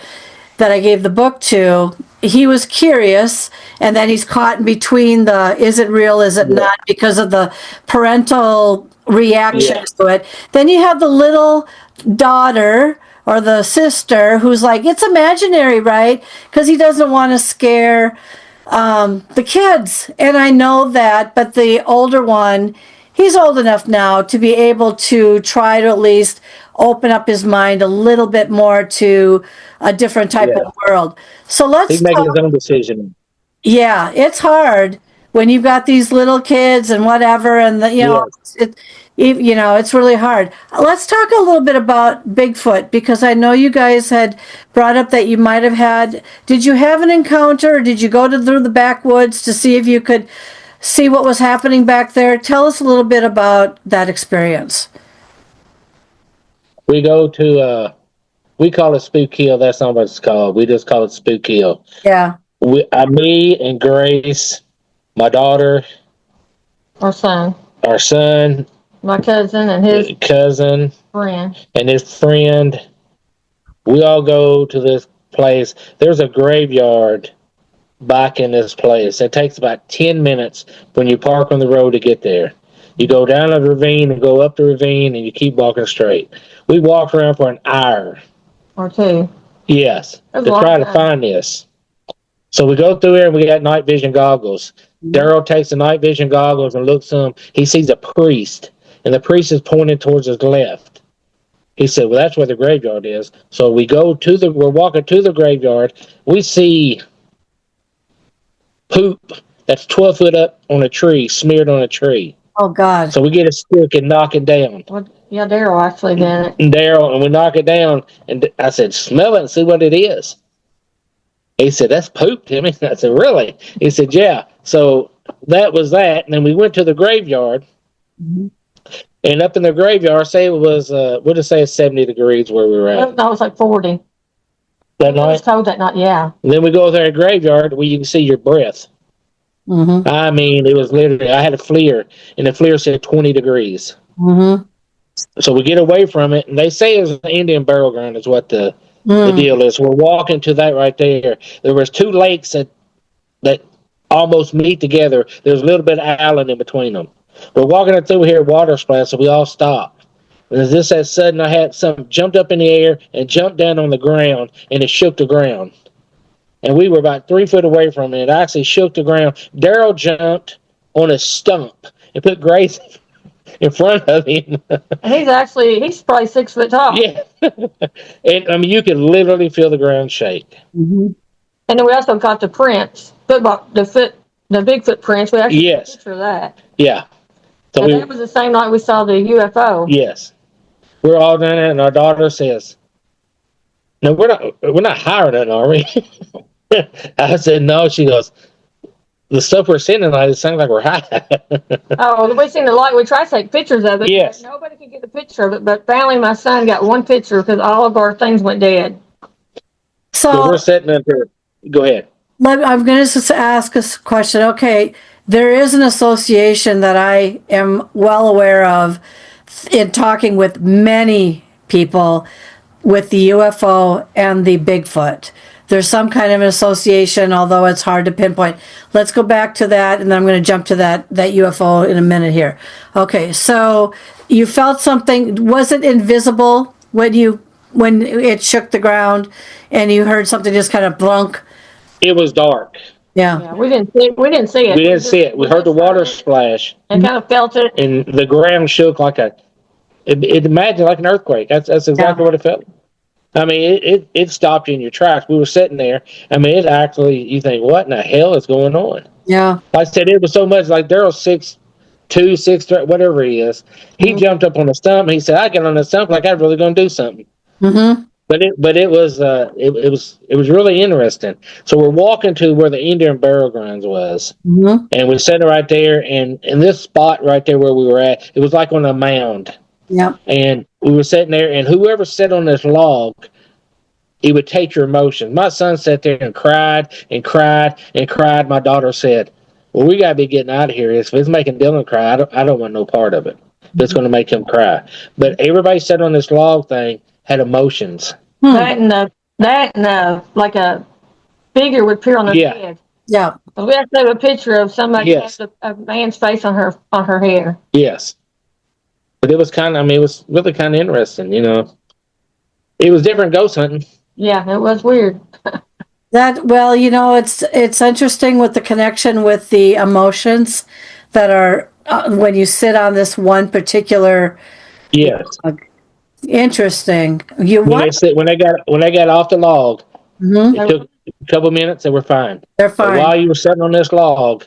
that I gave the book to, he was curious, and then he's caught in between the is it real, is it not, because of the parental reaction to it. Then you have the little daughter or the sister who's like, it's imaginary, right? Because he doesn't want to scare the kids. And I know that, but the older one, he's old enough now to be able to try to at least open up his mind a little bit more to a different type of world. So let's He's making his own decision. Yeah, it's hard when you've got these little kids and whatever, and it's really hard. Let's talk a little bit about Bigfoot, because I know you guys had brought up that you might have had. Did you have an encounter, or did you go through the backwoods to see if you could see what was happening back there? Tell us a little bit about that experience. We go to we call it Spook Hill. That's not what it's called. We just call it Spook Hill. Yeah. Me and Grace, my daughter, Our son, my cousin, and his cousin, friend, and his friend. We all go to this place. There's a graveyard back in this place. It takes about 10 minutes when you park on the road to get there. You go down the ravine and go up the ravine, and you keep walking straight. We walked around for an hour or two. Yes, to try to find this. So we go through here, and we got night vision goggles. Daryl takes the night vision goggles and looks them. He sees a priest, and the priest is pointing towards his left. He said, well, that's where the graveyard is. So we're walking to the graveyard. We see poop that's 12 foot up on a tree, smeared on a tree. Oh, God. So we get a stick and knock it down. Yeah, Daryl actually did it. And we knock it down, and I said, smell it and see what it is. He said, that's poop, Timmy. I said, really? He said, yeah. So that was that. And then we went to the graveyard. Mm-hmm. And up in the graveyard, say it was, we'll just say it's 70 degrees where we were at. No, it was like 40. That night? I was told that night, yeah. And then we go there in the graveyard where you can see your breath. Mm-hmm. I mean, it was literally, I had a FLIR, and the FLIR said 20 degrees. Mm-hmm. So we get away from it, and they say it was an Indian burial ground is what the deal is. We're walking to that right there. There was two lakes that almost meet together. There's a little bit of island in between them. We're walking through here, water splash, so we all stopped. And as this had sudden, I had something jumped up in the air and jumped down on the ground, and it shook the ground. And we were about 3 foot away from it. It actually shook the ground. Daryl jumped on a stump and put Grace in front of him. And he's probably 6 foot tall. Yeah. And I mean, you could literally feel the ground shake. Mm-hmm. And then we also got the prints, the Bigfoot prints. We actually took a picture of that. Yeah. So that was the same night we saw the UFO. Yes. We're all doing it, and our daughter says, no, we're not hiring it, are we? I said, no. She goes, the stuff we're seeing tonight, it sounds like we're high. Oh, we seen the light. We tried to take pictures of it. Yes. Nobody could get a picture of it, but finally my son got one picture because all of our things went dead. So we're sitting up there. Go ahead. I'm going to just ask a question. Okay, there is an association that I am well aware of in talking with many people with the UFO and the Bigfoot. There's some kind of an association, although it's hard to pinpoint. Let's go back to that, and then I'm going to jump to that UFO in a minute here. Okay, so you felt something. Was it invisible when it shook the ground and you heard something just kind of blunk? It was dark. Yeah. We didn't see it. We didn't see it. We heard the water splash. And kind of felt it. And the ground shook like it imagined like an earthquake. That's exactly what it felt. I mean, it stopped you in your tracks. We were sitting there. I mean, it actually, you think, what in the hell is going on? Yeah. Like I said, it was so much like Daryl's 6'2", 6'3", whatever he is. He jumped up on the stump. And he said, "I get on the stump like I'm really going to do something." Mm-hmm. But it was really interesting. So we're walking to where the Indian burial grounds was, Mm-hmm. and we sat right there. And in this spot right there where we were at, it was like on a mound. Yep. And we were sitting there, and whoever sat on this log, it would take your emotions. My son sat there and cried and cried and cried. My daughter said, "Well, we got to be getting out of here. If it's making Dylan cry, I don't want no part of it. If it's going to make him cry." But everybody sat on this log thing had emotions. That and like a figure would appear on their Yeah. head. Yeah. We have to have a picture of somebody Yes. has a man's face on her hair. Yes. But it was kind of, I mean, it was really kind of interesting, you know. It was different ghost hunting. Yeah, it was weird. Well, you know, it's interesting with the connection with the emotions that are when you sit on this one particular. Yes. Interesting. You When what? they got off the log, Mm-hmm. it took a couple minutes, they were fine. They're But fine. while you were sitting on this log,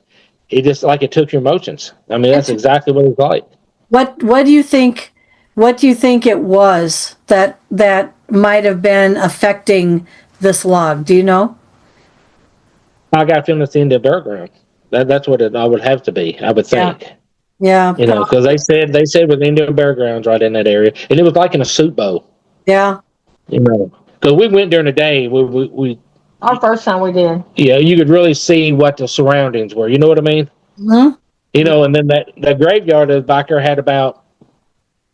it just like it took your emotions. I mean, that's exactly what it was like. What do you think? What do you think it was that might have been affecting this log? Do you know? I got a feeling it's the Indian burial ground. That's what I would have to be. I would think. Yeah. You know, because they said with Indian burial grounds right in that area, and it was like in a soup bowl. Yeah. You know, because we went during the day. We Our first time we did. yeah, you could really see what the surroundings were. You know what I mean? Mm-hmm. You know, and then that graveyard is back there had about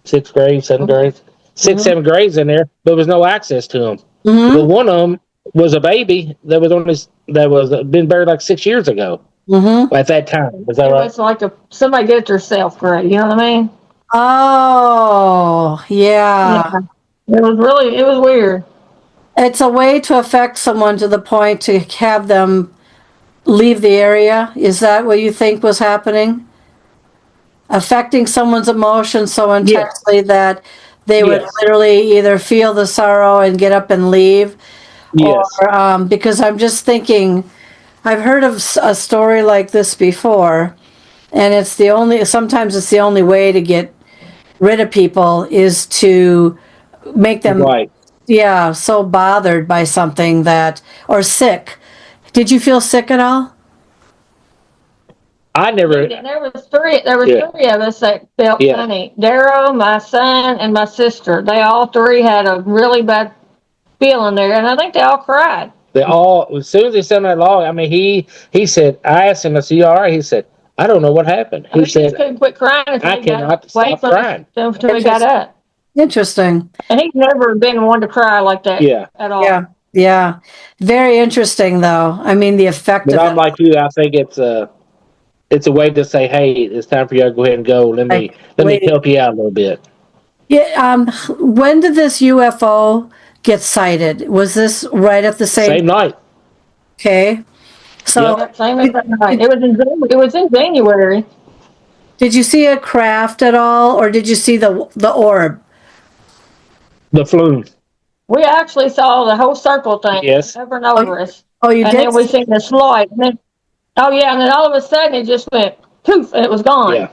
6 graves, 7 graves, 7 graves in there, but there was no access to them. Mm-hmm. But one of them was a baby that was been buried like 6 years ago. Mm-hmm. At that time, is that It right? was like somebody did it themselves, grave. You know what I mean? Oh, yeah. It was weird. It's a way to affect someone to the point to have them leave the area. Is that what you think was happening? Affecting someone's emotions so intensely that they would literally either feel the sorrow and get up and leave, Yes. or because I'm just thinking, I've heard of a story like this before, and sometimes it's the only way to get rid of people is to make them Right. so bothered by something or sick. Did you feel sick at all? I never. There was three of us that felt funny. Darryl, my son, and my sister. They all three had a really bad feeling there, and I think they all cried. They all, as soon as they sat on that log, I mean, he said, I asked him, I said, "You all right?" He said, "I don't know what happened." He said, couldn't quit crying until "I cannot stop crying." Until he got up. Interesting. And he's never been one to cry like that at all. Yeah. Very interesting, though. I mean, the effect But of I'm it. like you. I think it's a way to say, "Hey, it's time for you to go ahead and go. Let me help you out a little bit." Yeah. When did this UFO get sighted? Was this right at the Same night. Okay. So Same exact night. It was in January. did you see a craft at all, or did you see the orb? The flume. We actually saw the whole circle thing over and over us. Oh, you and did? And then we seen this light. And then, and then all of a sudden it just went poof, and it was gone. Yeah.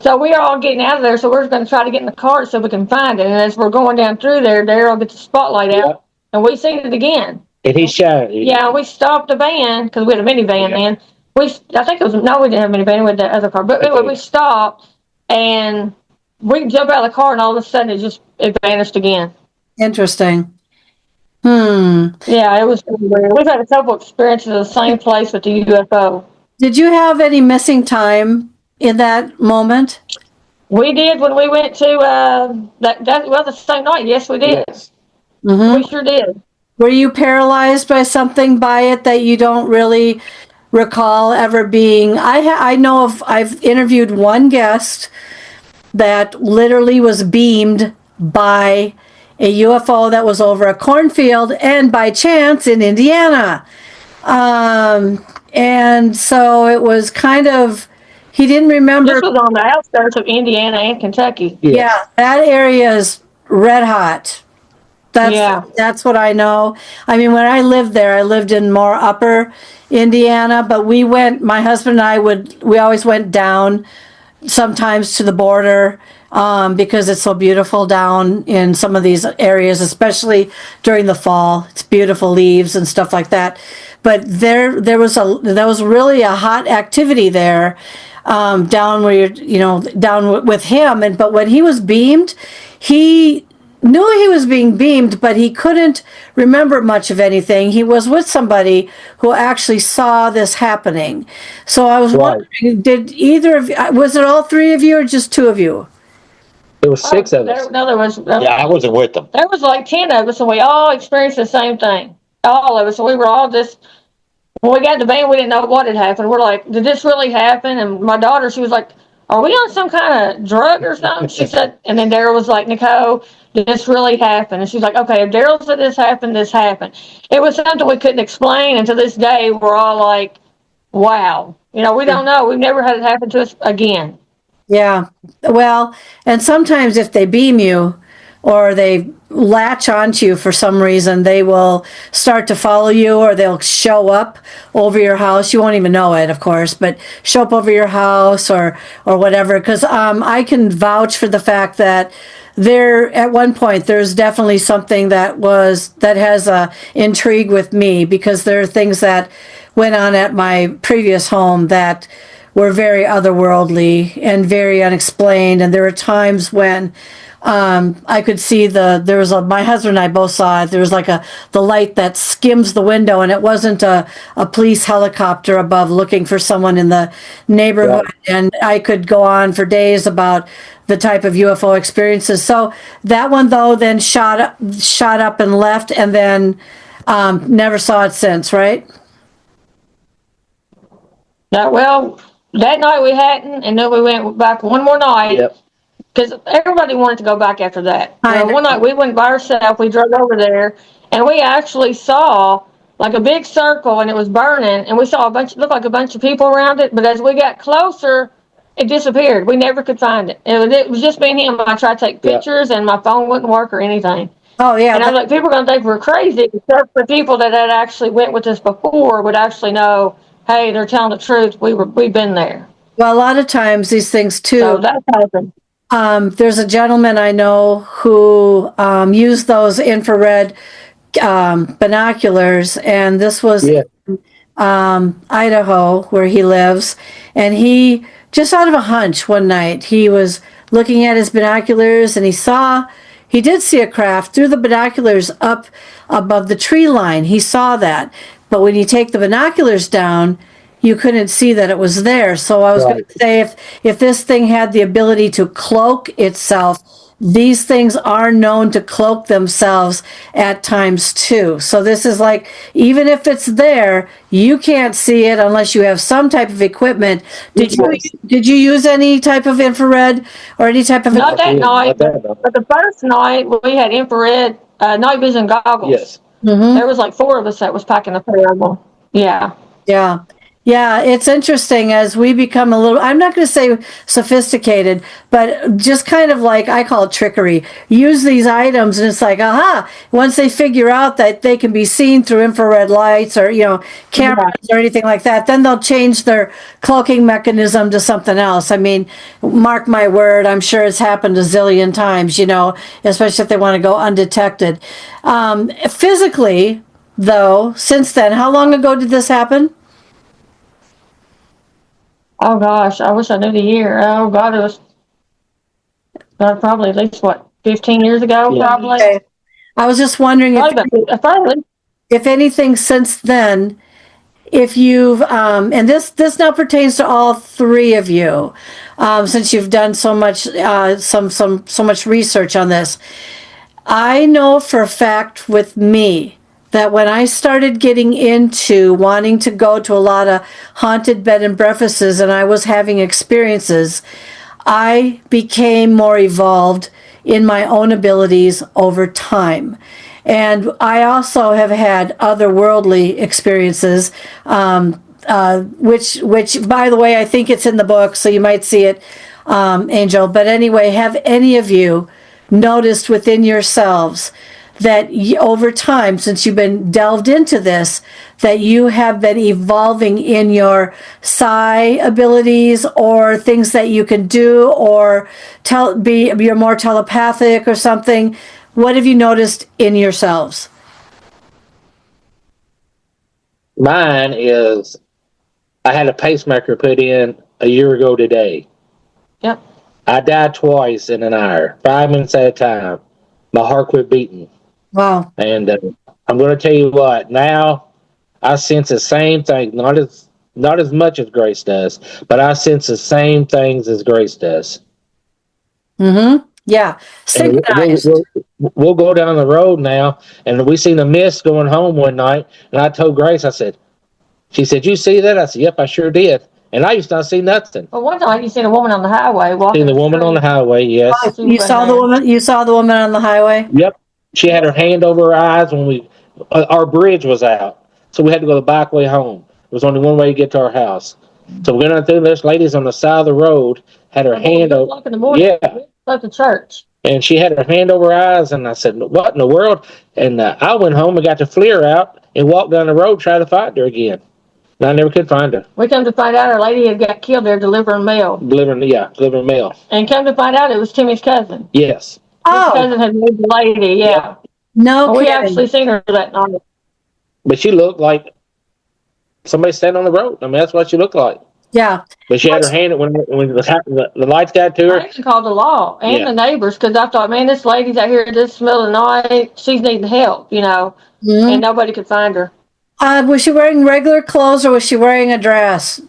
So we are all getting out of there, so we're going to try to get in the car so we can find it. And as we're going down through there, Darryl gets the spotlight out, and we seen it again. And he shot. Yeah, we stopped the van, because we had a minivan then. I think it was, no, we didn't have a minivan, we had the other car. But anyway, we stopped, and we jumped out of the car, and all of a sudden it vanished again. Interesting. Yeah, it was really weird. We've had a couple experiences in the same place with the UFO. Did you have any missing time in that moment? We did when we went to the same night. Yes, we did. Yes. Mm-hmm. We sure did. Were you paralyzed by something by it that you don't really recall ever being? I know I've interviewed one guest that literally was beamed by a UFO that was over a cornfield and by chance in Indiana. And so it was kind of, he didn't remember. This was on the outskirts of Indiana and Kentucky. Yeah, that area is red hot. That's what I know. I mean, when I lived there, I lived in more upper Indiana, but my husband and we always went down sometimes to the border, because it's so beautiful down in some of these areas, especially during the fall. It's beautiful leaves and stuff like that. But there was really a hot activity there, down where down with him. But when he was beamed, he knew he was being beamed, but he couldn't remember much of anything. He was with somebody who actually saw this happening. So I was wondering, was it all three of you or just two of you? There was six of us. There was. Yeah, I wasn't with them. There was like 10 of us, and we all experienced the same thing. All of us. So we were all just, when we got in the van, we didn't know what had happened. We're like, did this really happen? And my daughter, she was like, are we on some kind of drug or something? She said, and then Daryl was like, Nicole, did this really happen? And she's like, okay, if Daryl said this happened, this happened. It was something we couldn't explain. And to this day, we're all like, wow. We don't know. We've never had it happen to us again. Yeah. Well, and sometimes if they beam you or they latch onto you for some reason, they will start to follow you, or they'll show up over your house. You won't even know it, of course, but show up over your house or whatever. Because I can vouch for the fact that at one point there's definitely something that has a intrigue with me, because there are things that went on at my previous home that were very otherworldly and very unexplained. And there were times when I could see my husband and I both saw it. There was like the light that skims the window, and it wasn't a police helicopter above looking for someone in the neighborhood. Right. And I could go on for days about the type of UFO experiences. So that one, though, then shot up and left, and then never saw it since, right? Well, that night we hadn't, and then we went back one more night. Yep. Because everybody wanted to go back after that. One night we went by ourselves, we drove over there, and we actually saw like a big circle, and it was burning, and we saw looked like a bunch of people around it, but as we got closer, it disappeared. We never could find it. It was just me and him. I tried to take pictures, and my phone wouldn't work or anything. Oh, yeah. And I was like, people are going to think we're crazy, except for people that had actually went with us before would actually know, hey, they're telling the truth. We've been there. Well, a lot of times these things, too. So that's happened. There's a gentleman I know who used those infrared binoculars, and this was Idaho, where he lives. And he, just out of a hunch one night, he was looking at his binoculars, and he did see a craft through the binoculars up above the tree line. He saw that. But when you take the binoculars down, you couldn't see that it was there. So I was going to say, if this thing had the ability to cloak itself, these things are known to cloak themselves at times too. So this is like, even if it's there, you can't see it unless you have some type of equipment. Did you use any type of infrared or any type of? Not that night, but the first night we had infrared night vision goggles. Yes. Mm-hmm. There was like 4 of us that was packing a pair of them. Yeah. Yeah. Yeah, it's interesting as we become a little, I'm not going to say sophisticated, but just kind of like, I call it trickery. Use these items and it's like, aha, once they figure out that they can be seen through infrared lights or, cameras or anything like that, then they'll change their cloaking mechanism to something else. I mean, mark my word, I'm sure it's happened a zillion times, especially if they want to go undetected. Physically, though, since then, how long ago did this happen? Oh gosh, I wish I knew the year. Oh God, it was probably at least 15 years ago, probably. Okay. I was just wondering if anything since then, if you've and this now pertains to all 3 of you, since you've done so much so much research on this. I know for a fact with me that when I started getting into wanting to go to a lot of haunted bed and breakfasts and I was having experiences, I became more evolved in my own abilities over time. And I also have had otherworldly experiences, which, by the way, I think it's in the book, so you might see it, Angel. But anyway, have any of you noticed within yourselves that over time, since you've been delved into this, that you have been evolving in your psi abilities or things that you can do, or you're more telepathic or something? What have you noticed in yourselves? Mine is, I had a pacemaker put in a year ago today. Yep. I died twice in an hour, 5 minutes at a time. My heart quit beating. Wow. And I'm going to tell you what, now I sense the same thing, not as much as Grace does, but I sense the same things as Grace does. Mm-hmm. Yeah. Synchronized. We'll go down the road now, and we seen a mist going home one night, and I told Grace, she said, "You see that?" I said, "Yep, I sure did." And I used not see nothing. Well, one time you seen a woman on the highway walking. Seen the woman on the highway, yes. Oh, you saw the woman. You saw the woman on the highway. Yep. She had her hand over her eyes when our bridge was out, so we had to go the back way home. There was only one way to get to our house. So we went on through. This lady's on the side of the road, had her hand over. In the morning, yeah. Left the church. And she had her hand over her eyes, and I said, "What in the world?" And I went home and got the FLIR out and walked down the road trying to find her again. And I never could find her. We come to find out our lady had got killed there delivering mail. Delivering mail. And come to find out it was Timmy's cousin. Yes. His cousin had moved the lady, yeah. No we kidding. actually seen her that night. But she looked like somebody standing on the road. I mean, that's what she looked like. Yeah. But she had her hand when the lights got to her. I even called the law and the neighbors because I thought, man, this lady's out here this middle of the night. She's needing help, Mm-hmm. And nobody could find her. Was she wearing regular clothes or was she wearing a dress?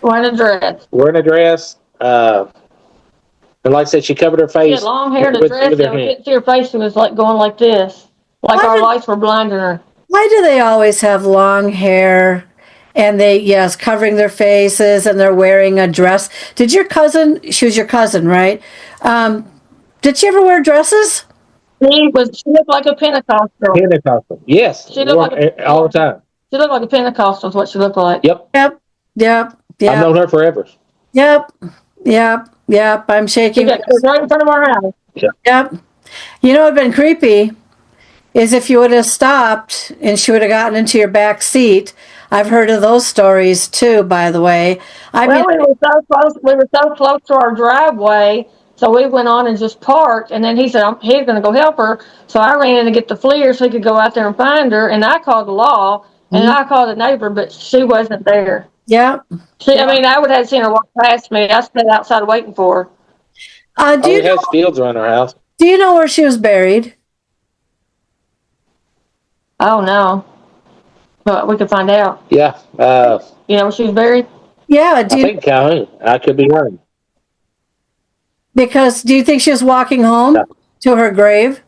Wearing a dress. Wearing a dress. And like I said, she covered her face. She had long hair and a dress. You couldn't see her face. She was like going like this. Like our lights were blinding her. Why do they always have long hair? And covering their faces, and they're wearing a dress. Did your cousin, she was your cousin, right? Did she ever wear dresses? She looked like a Pentecostal. Pentecostal, yes. She looked like all the time. She looked like a Pentecostal is what she looked like. Yep. Yep. I've known her forever. Yep. I'm shaking. Right in front of our house. Yep. You know what'd been creepy is if you would have stopped and she would have gotten into your back seat. I've heard of those stories too, by the way. We were so close. We were so close to our driveway, so we went on and just parked. And then he said he's going to go help her. So I ran in to get the FLIR so he could go out there and find her. And I called the law and I called the neighbor, but she wasn't there. Yeah. I would have seen her walk past me. I stayed outside waiting for her. We have fields around our house. Do you know where she was buried? Oh no. But we could find out. Yeah. You know where she was buried? Yeah. I think Calhoun. I could be wrong. Because do you think she was walking home to her grave?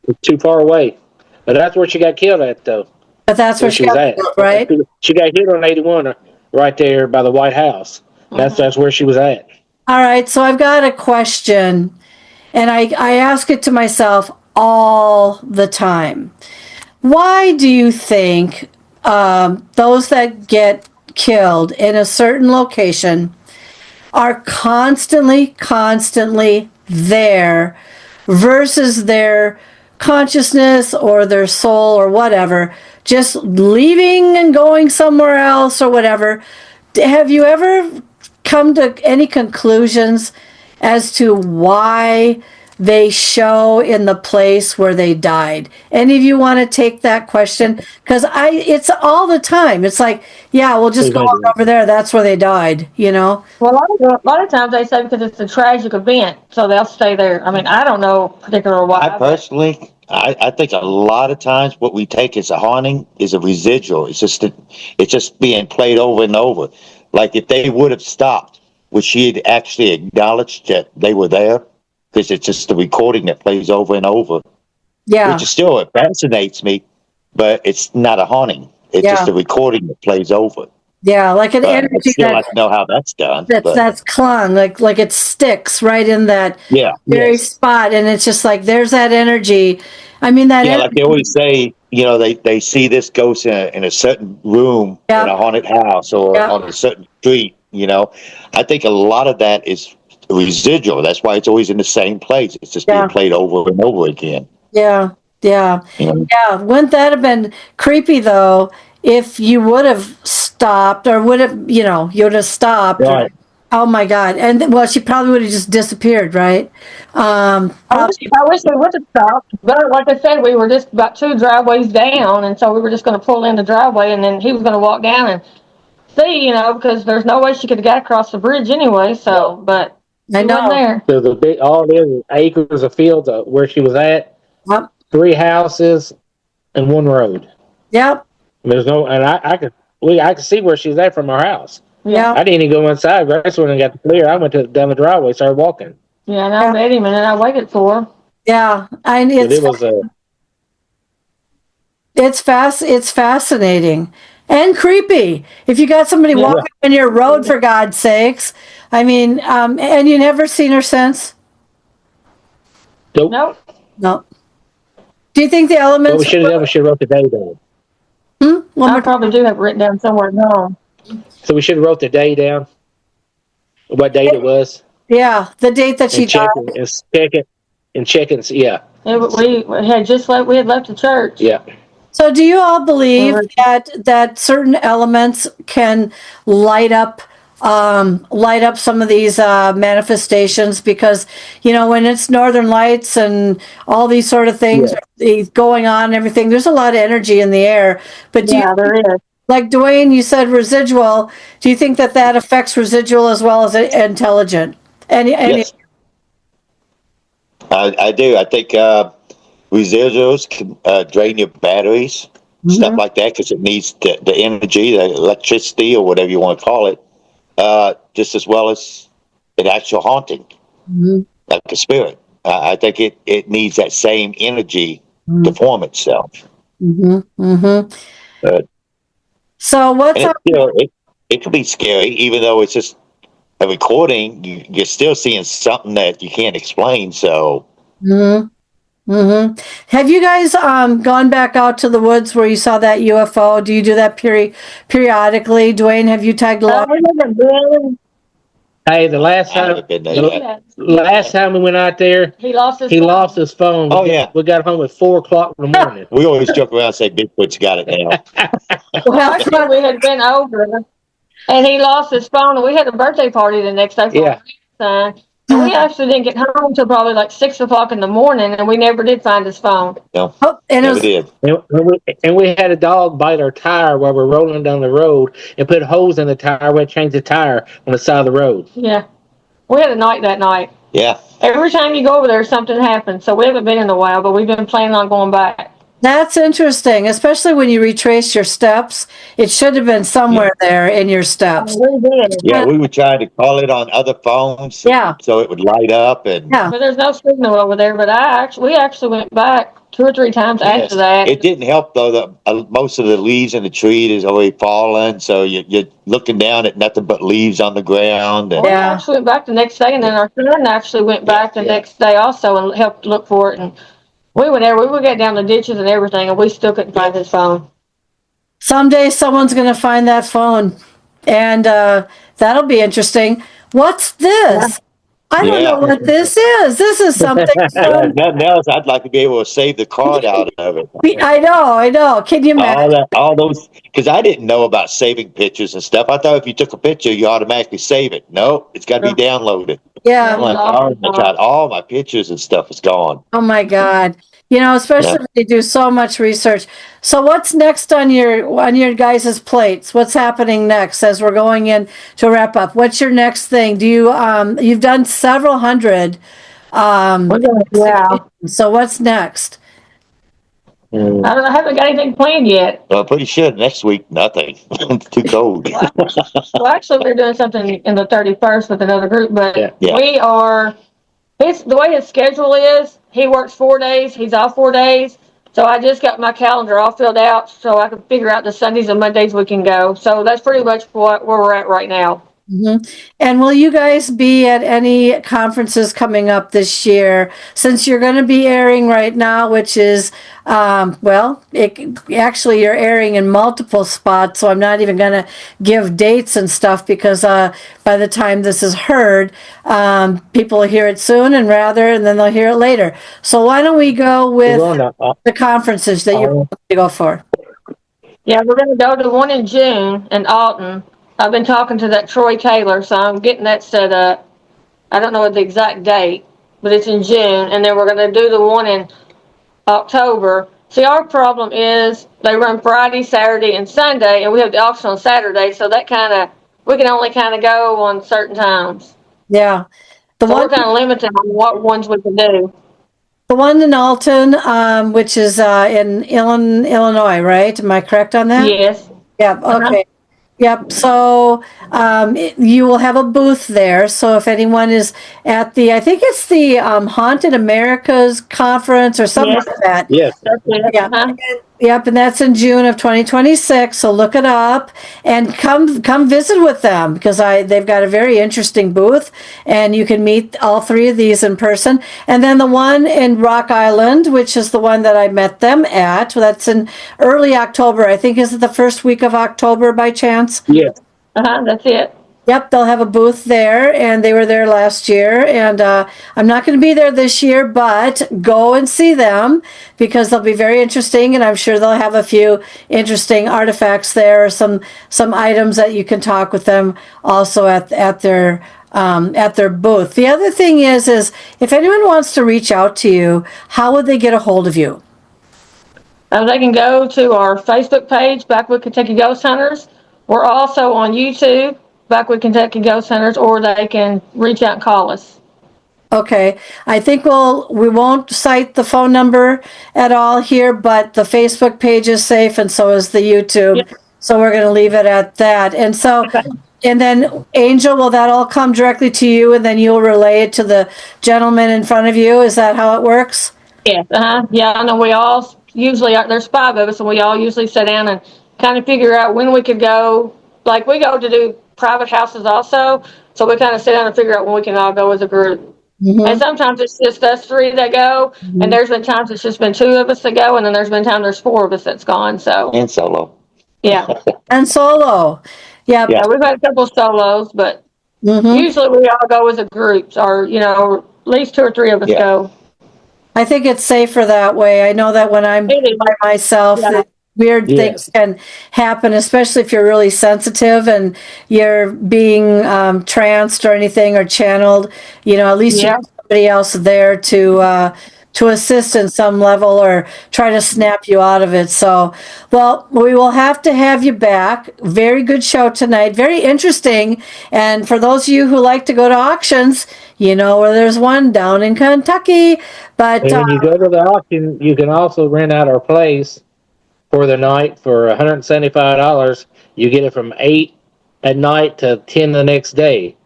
It's too far away. But that's where she got killed at, though. But that's where she got at, killed, right? She got hit on 81 right there by the White House. That's where she was at. All right. So I've got a question, and I ask it to myself all the time. Why do you think those that get killed in a certain location are constantly there versus their consciousness or their soul or whatever just leaving and going somewhere else or whatever? Have you ever come to any conclusions as to why they show in the place where they died? Any of you want to take that question? Because it's all the time. It's like, we'll just go over there. That's where they died, Well, a lot of times they say because it's a tragic event, so they'll stay there. I mean, I don't know particular why. I personally, I think a lot of times what we take as a haunting is a residual. It's just being played over and over. Like if they would have stopped, would she had actually acknowledged that they were there? Because it's just the recording that plays over and over. Yeah. Which still, it fascinates me, but it's not a haunting. It's just a recording that plays over. Yeah, like an energy I'd like to know how that's done. That's clung, like it sticks right in that very spot, and it's just like there's that energy. I mean, that energy. Like they always say, they see this ghost in a certain room in a haunted house or on a certain street. I think a lot of that is residual. That's why it's always in the same place. It's just being played over and over again. Yeah, yeah, You know? yeah. Wouldn't that have been creepy though if you would have stopped or would have, you would have stopped? Right. Oh my God. And well, she probably would have just disappeared, right? Probably. I wish we would have stopped, but like I said, we were just about 2 driveways down, and so we were just going to pull in the driveway, and then he was going to walk down and see, because there's no way she could have got across the bridge anyway. So, but I she wasn't know. there. So the big, all it is acres of fields where she was at, Yep. 3 houses and 1 road. Yep. There's no, and I could see where she's at from our house. Yep. I didn't even go inside. Grace when I got the clear. I went down the driveway, started walking. Yeah, and I met him, and then I waited for her. Yeah. But it was It's fascinating and creepy. If you got somebody walking on your road, for God's sakes, I mean, and you never seen her since? nope. Nope. No. Do you think the What elements? we should have done, we should have wrote the day down. One I more- probably do have it written down somewhere at home. So we should have wrote the day down, what date it was, Yeah, the date that she and check died. it, and check it, and check it. Yeah, We had just left. We had left the church. yeah. So, do you all believe Mhm. that certain elements can light up some of these manifestations? Because when it's Northern Lights and all these sort of things going on, and everything, there's a lot of energy in the air. But do Yeah, you, there is. like Dwayne, you said residual. Do you think that affects residual as well as intelligent? Any? Yes, I do. I think residuals can drain your batteries, stuff like that, because it needs the energy, the electricity, or whatever you want to call it, just as well as an actual haunting, like a spirit. I think it needs that same energy to form itself. But, So what's and up? it could be scary, even though it's just a recording. You're still seeing something that you can't explain. So. Have you guys gone back out to the woods where you saw that UFO? Do you do that periodically? Dwayne, have you tagged along? We haven't been. Hey, the last I time, haven't been there yet. last time we went out there, He lost his. he phone. lost his phone. Oh, yeah. We got home at 4:00 in the morning. We always joke around and say Bigfoot's got it now. Well, actually, we had been over, and he lost his phone, and we had a birthday party the next day for Yeah. his son. And we actually didn't get home until probably like 6:00 in the morning, and we never did find his phone. No, Oh, and it never was, did. And we had a dog bite our tire while we're rolling down the road and put holes in the tire. We had to change the tire on the side of the road. Yeah, we had a night that night. Yeah. Every time you go over there, something happens. So we haven't been in a while, but we've been planning on going back. that's interesting, especially when you retrace your steps. It should have been somewhere there in your steps. We did. Yeah, we were trying to call it on other phones. Yeah. So it would light up and. Yeah. But there's no signal over there. But we actually went back 2 or 3 times Yes. after that. It didn't help though. Most of the leaves in the tree is already fallen, so you're looking down at nothing but leaves on the ground. And, We actually went back the next day, and then our son actually went back the next day also and helped look for it. And we went there. We would get down the ditches and everything, and we still couldn't find his phone. Someday someone's going to find that phone, and that'll be interesting. What's this? I don't know what this is. This is something. nothing else. I'd like to be able to save the card out of it. I know. Can you imagine? All those, because I didn't know about saving pictures and stuff. I thought if you took a picture, you automatically save it. No, it's got to be downloaded. Yeah. I'm like, oh my God, all my pictures and stuff is gone. Oh my God. Especially when you do so much research. So what's next on your guys' plates? What's happening next as we're going in to wrap up? What's your next thing? Do you you've done several hundred Yeah. so what's next? I haven't got anything planned yet. Well, I'm pretty sure next week, nothing. It's too cold. Well, actually, we're doing something in the 31st with another group, but Yeah. we are. The way his schedule is, he works 4 days, he's off 4 days. So I just got my calendar all filled out so I can figure out the Sundays and Mondays we can go. So that's pretty much where we're at right now. And will you guys be at any conferences coming up this year? Since you're going to be airing right now, which is, actually you're airing in multiple spots, so I'm not even going to give dates and stuff because by the time this is heard, people will hear it soon and then they'll hear it later. So why don't we go with the conferences that you're going to go for? Yeah, we're going to go to one in June in Alton. I've been talking to that Troy Taylor, so I'm getting that set up. I don't know the exact date, but it's in June. And then we're going to do the one in October. See, our problem is they run Friday, Saturday, and Sunday, and we have the auction on Saturday, so that we can only kind of go on certain times. Yeah. We're kind of limited on what ones we can do. The one in Alton, which is in Illinois, right? Am I correct on that? Yes. Yep. Okay. Yep. So you will have a booth there. So if anyone is at I think it's the Haunted Americas conference or something like that. Yes. Yeah. Yep, and that's in June of 2026. So look it up and come visit with them because they've got a very interesting booth, and you can meet all three of these in person. And then the one in Rock Island, which is the one that I met them at, that's in early October. I think is it the first week of October by chance? Yes. That's it. Yep, they'll have a booth there, and they were there last year. And I'm not going to be there this year, but go and see them because they'll be very interesting, and I'm sure they'll have a few interesting artifacts there, or some items that you can talk with them also at their booth. The other thing is if anyone wants to reach out to you, how would they get a hold of you? They can go to our Facebook page, Backwoods Kentucky Ghost Hunters. We're also on YouTube, Backwoods Kentucky Ghost Hunters, or they can reach out and call us. Okay, I think we won't cite the phone number at all here, but the Facebook page is safe, and so is the YouTube. Yep. So we're going to leave it at that. And so, and then Angel, will that all come directly to you, and then you'll relay it to the gentleman in front of you? Is that how it works? Yes. Yeah, I know we all usually there's 5 of us, and we all usually sit down and kind of figure out when we could go. Like we go to do private houses also, so we kind of sit down and figure out when we can all go as a group. Mm-hmm. And sometimes it's just us 3 that go, and there's been times it's just been 2 of us that go, and then there's been times there's 4 of us that's gone. So and solo. Yeah. And solo. Yeah, we've had a couple of solos, but usually we all go as a group, or at least 2 or 3 of us go. I think it's safer that way. I know that when I'm by myself, weird things can happen, especially if you're really sensitive and you're being tranced or anything or channeled. At least you have somebody else there to assist in some level or try to snap you out of it. So, well, we will have to have you back. Very good show tonight. Very interesting. And for those of you who like to go to auctions, where there's one down in Kentucky. But when you go to the auction, you can also rent out our place for the night for $175. You get it from 8 at night to 10 the next day.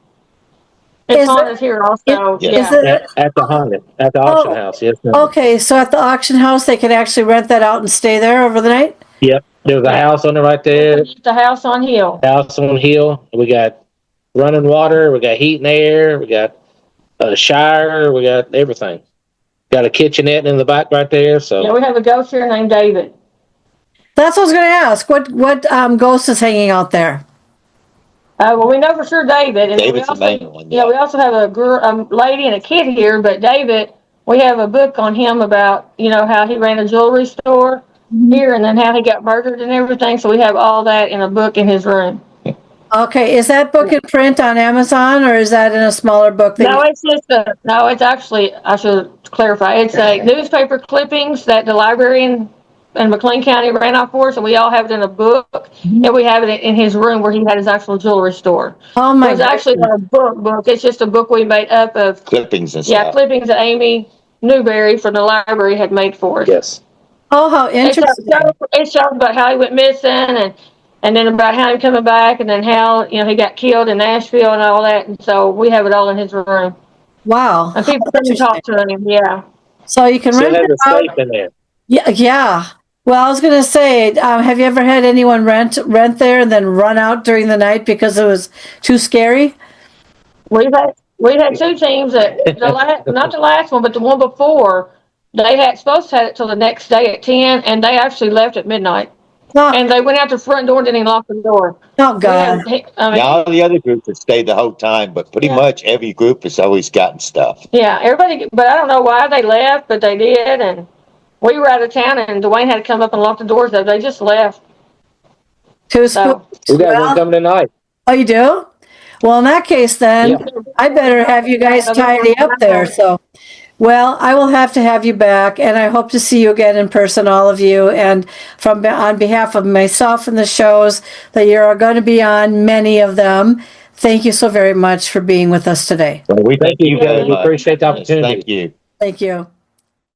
It's haunted here also. At the auction house. Yes. Okay, so at the auction house, they can actually rent that out and stay there over the night? Yep. There's a house on it right there. The house on hill. House on hill. We got running water. We got heat and air. We got a shower. We got everything. Got a kitchenette in the back right there. So we have a ghost here named David. That's what I was going to ask. What ghost is hanging out there? Well, we know for sure David. And David's the main one. Yeah, we also have a lady and a kid here, but David, we have a book on him about, how he ran a jewelry store here and then how he got murdered and everything. So we have all that in a book in his room. Okay, is that book in print on Amazon, or is that in a smaller book? It's actually, I should clarify, it's a newspaper clippings that the librarian in McLean County ran off for us, and we all have it in a book, and we have it in his room where he had his actual jewelry store. Oh my! It's actually not a book. It's just a book we made up of clippings and stuff. Yeah, clippings that Amy Newberry from the library had made for us. Yes. Oh, how interesting! It shows about how he went missing, and then about how he coming back, and then how he got killed in Nashville and all that. And so we have it all in his room. Wow! And people come and talk to him. Yeah. So you can rent it out. Safe in there. Yeah. Well, I was going to say, have you ever had anyone rent there and then run out during the night because it was too scary? We've had two teams that not the last one, but the one before. They had supposed to have it till the next day at 10, and they actually left at midnight. Oh, And they went out the front door and didn't even lock the door. oh God. All the other groups have stayed the whole time, but pretty much every group has always gotten stuff. Yeah, everybody, but I don't know why they left, but they did. And we were out of town, and Dwayne had to come up and lock the doors, though. They just left. Too So, We got one coming tonight. Oh, you do? Well, in that case, then, Yeah. I better have you guys tidy up there. So, well, I will have to have you back, and I hope to see you again in person, all of you. And on behalf of myself and the shows that you're going to be on, many of them, thank you so very much for being with us today. Well, we thank you very We much. appreciate the Yes, opportunity. thank you. Thank you.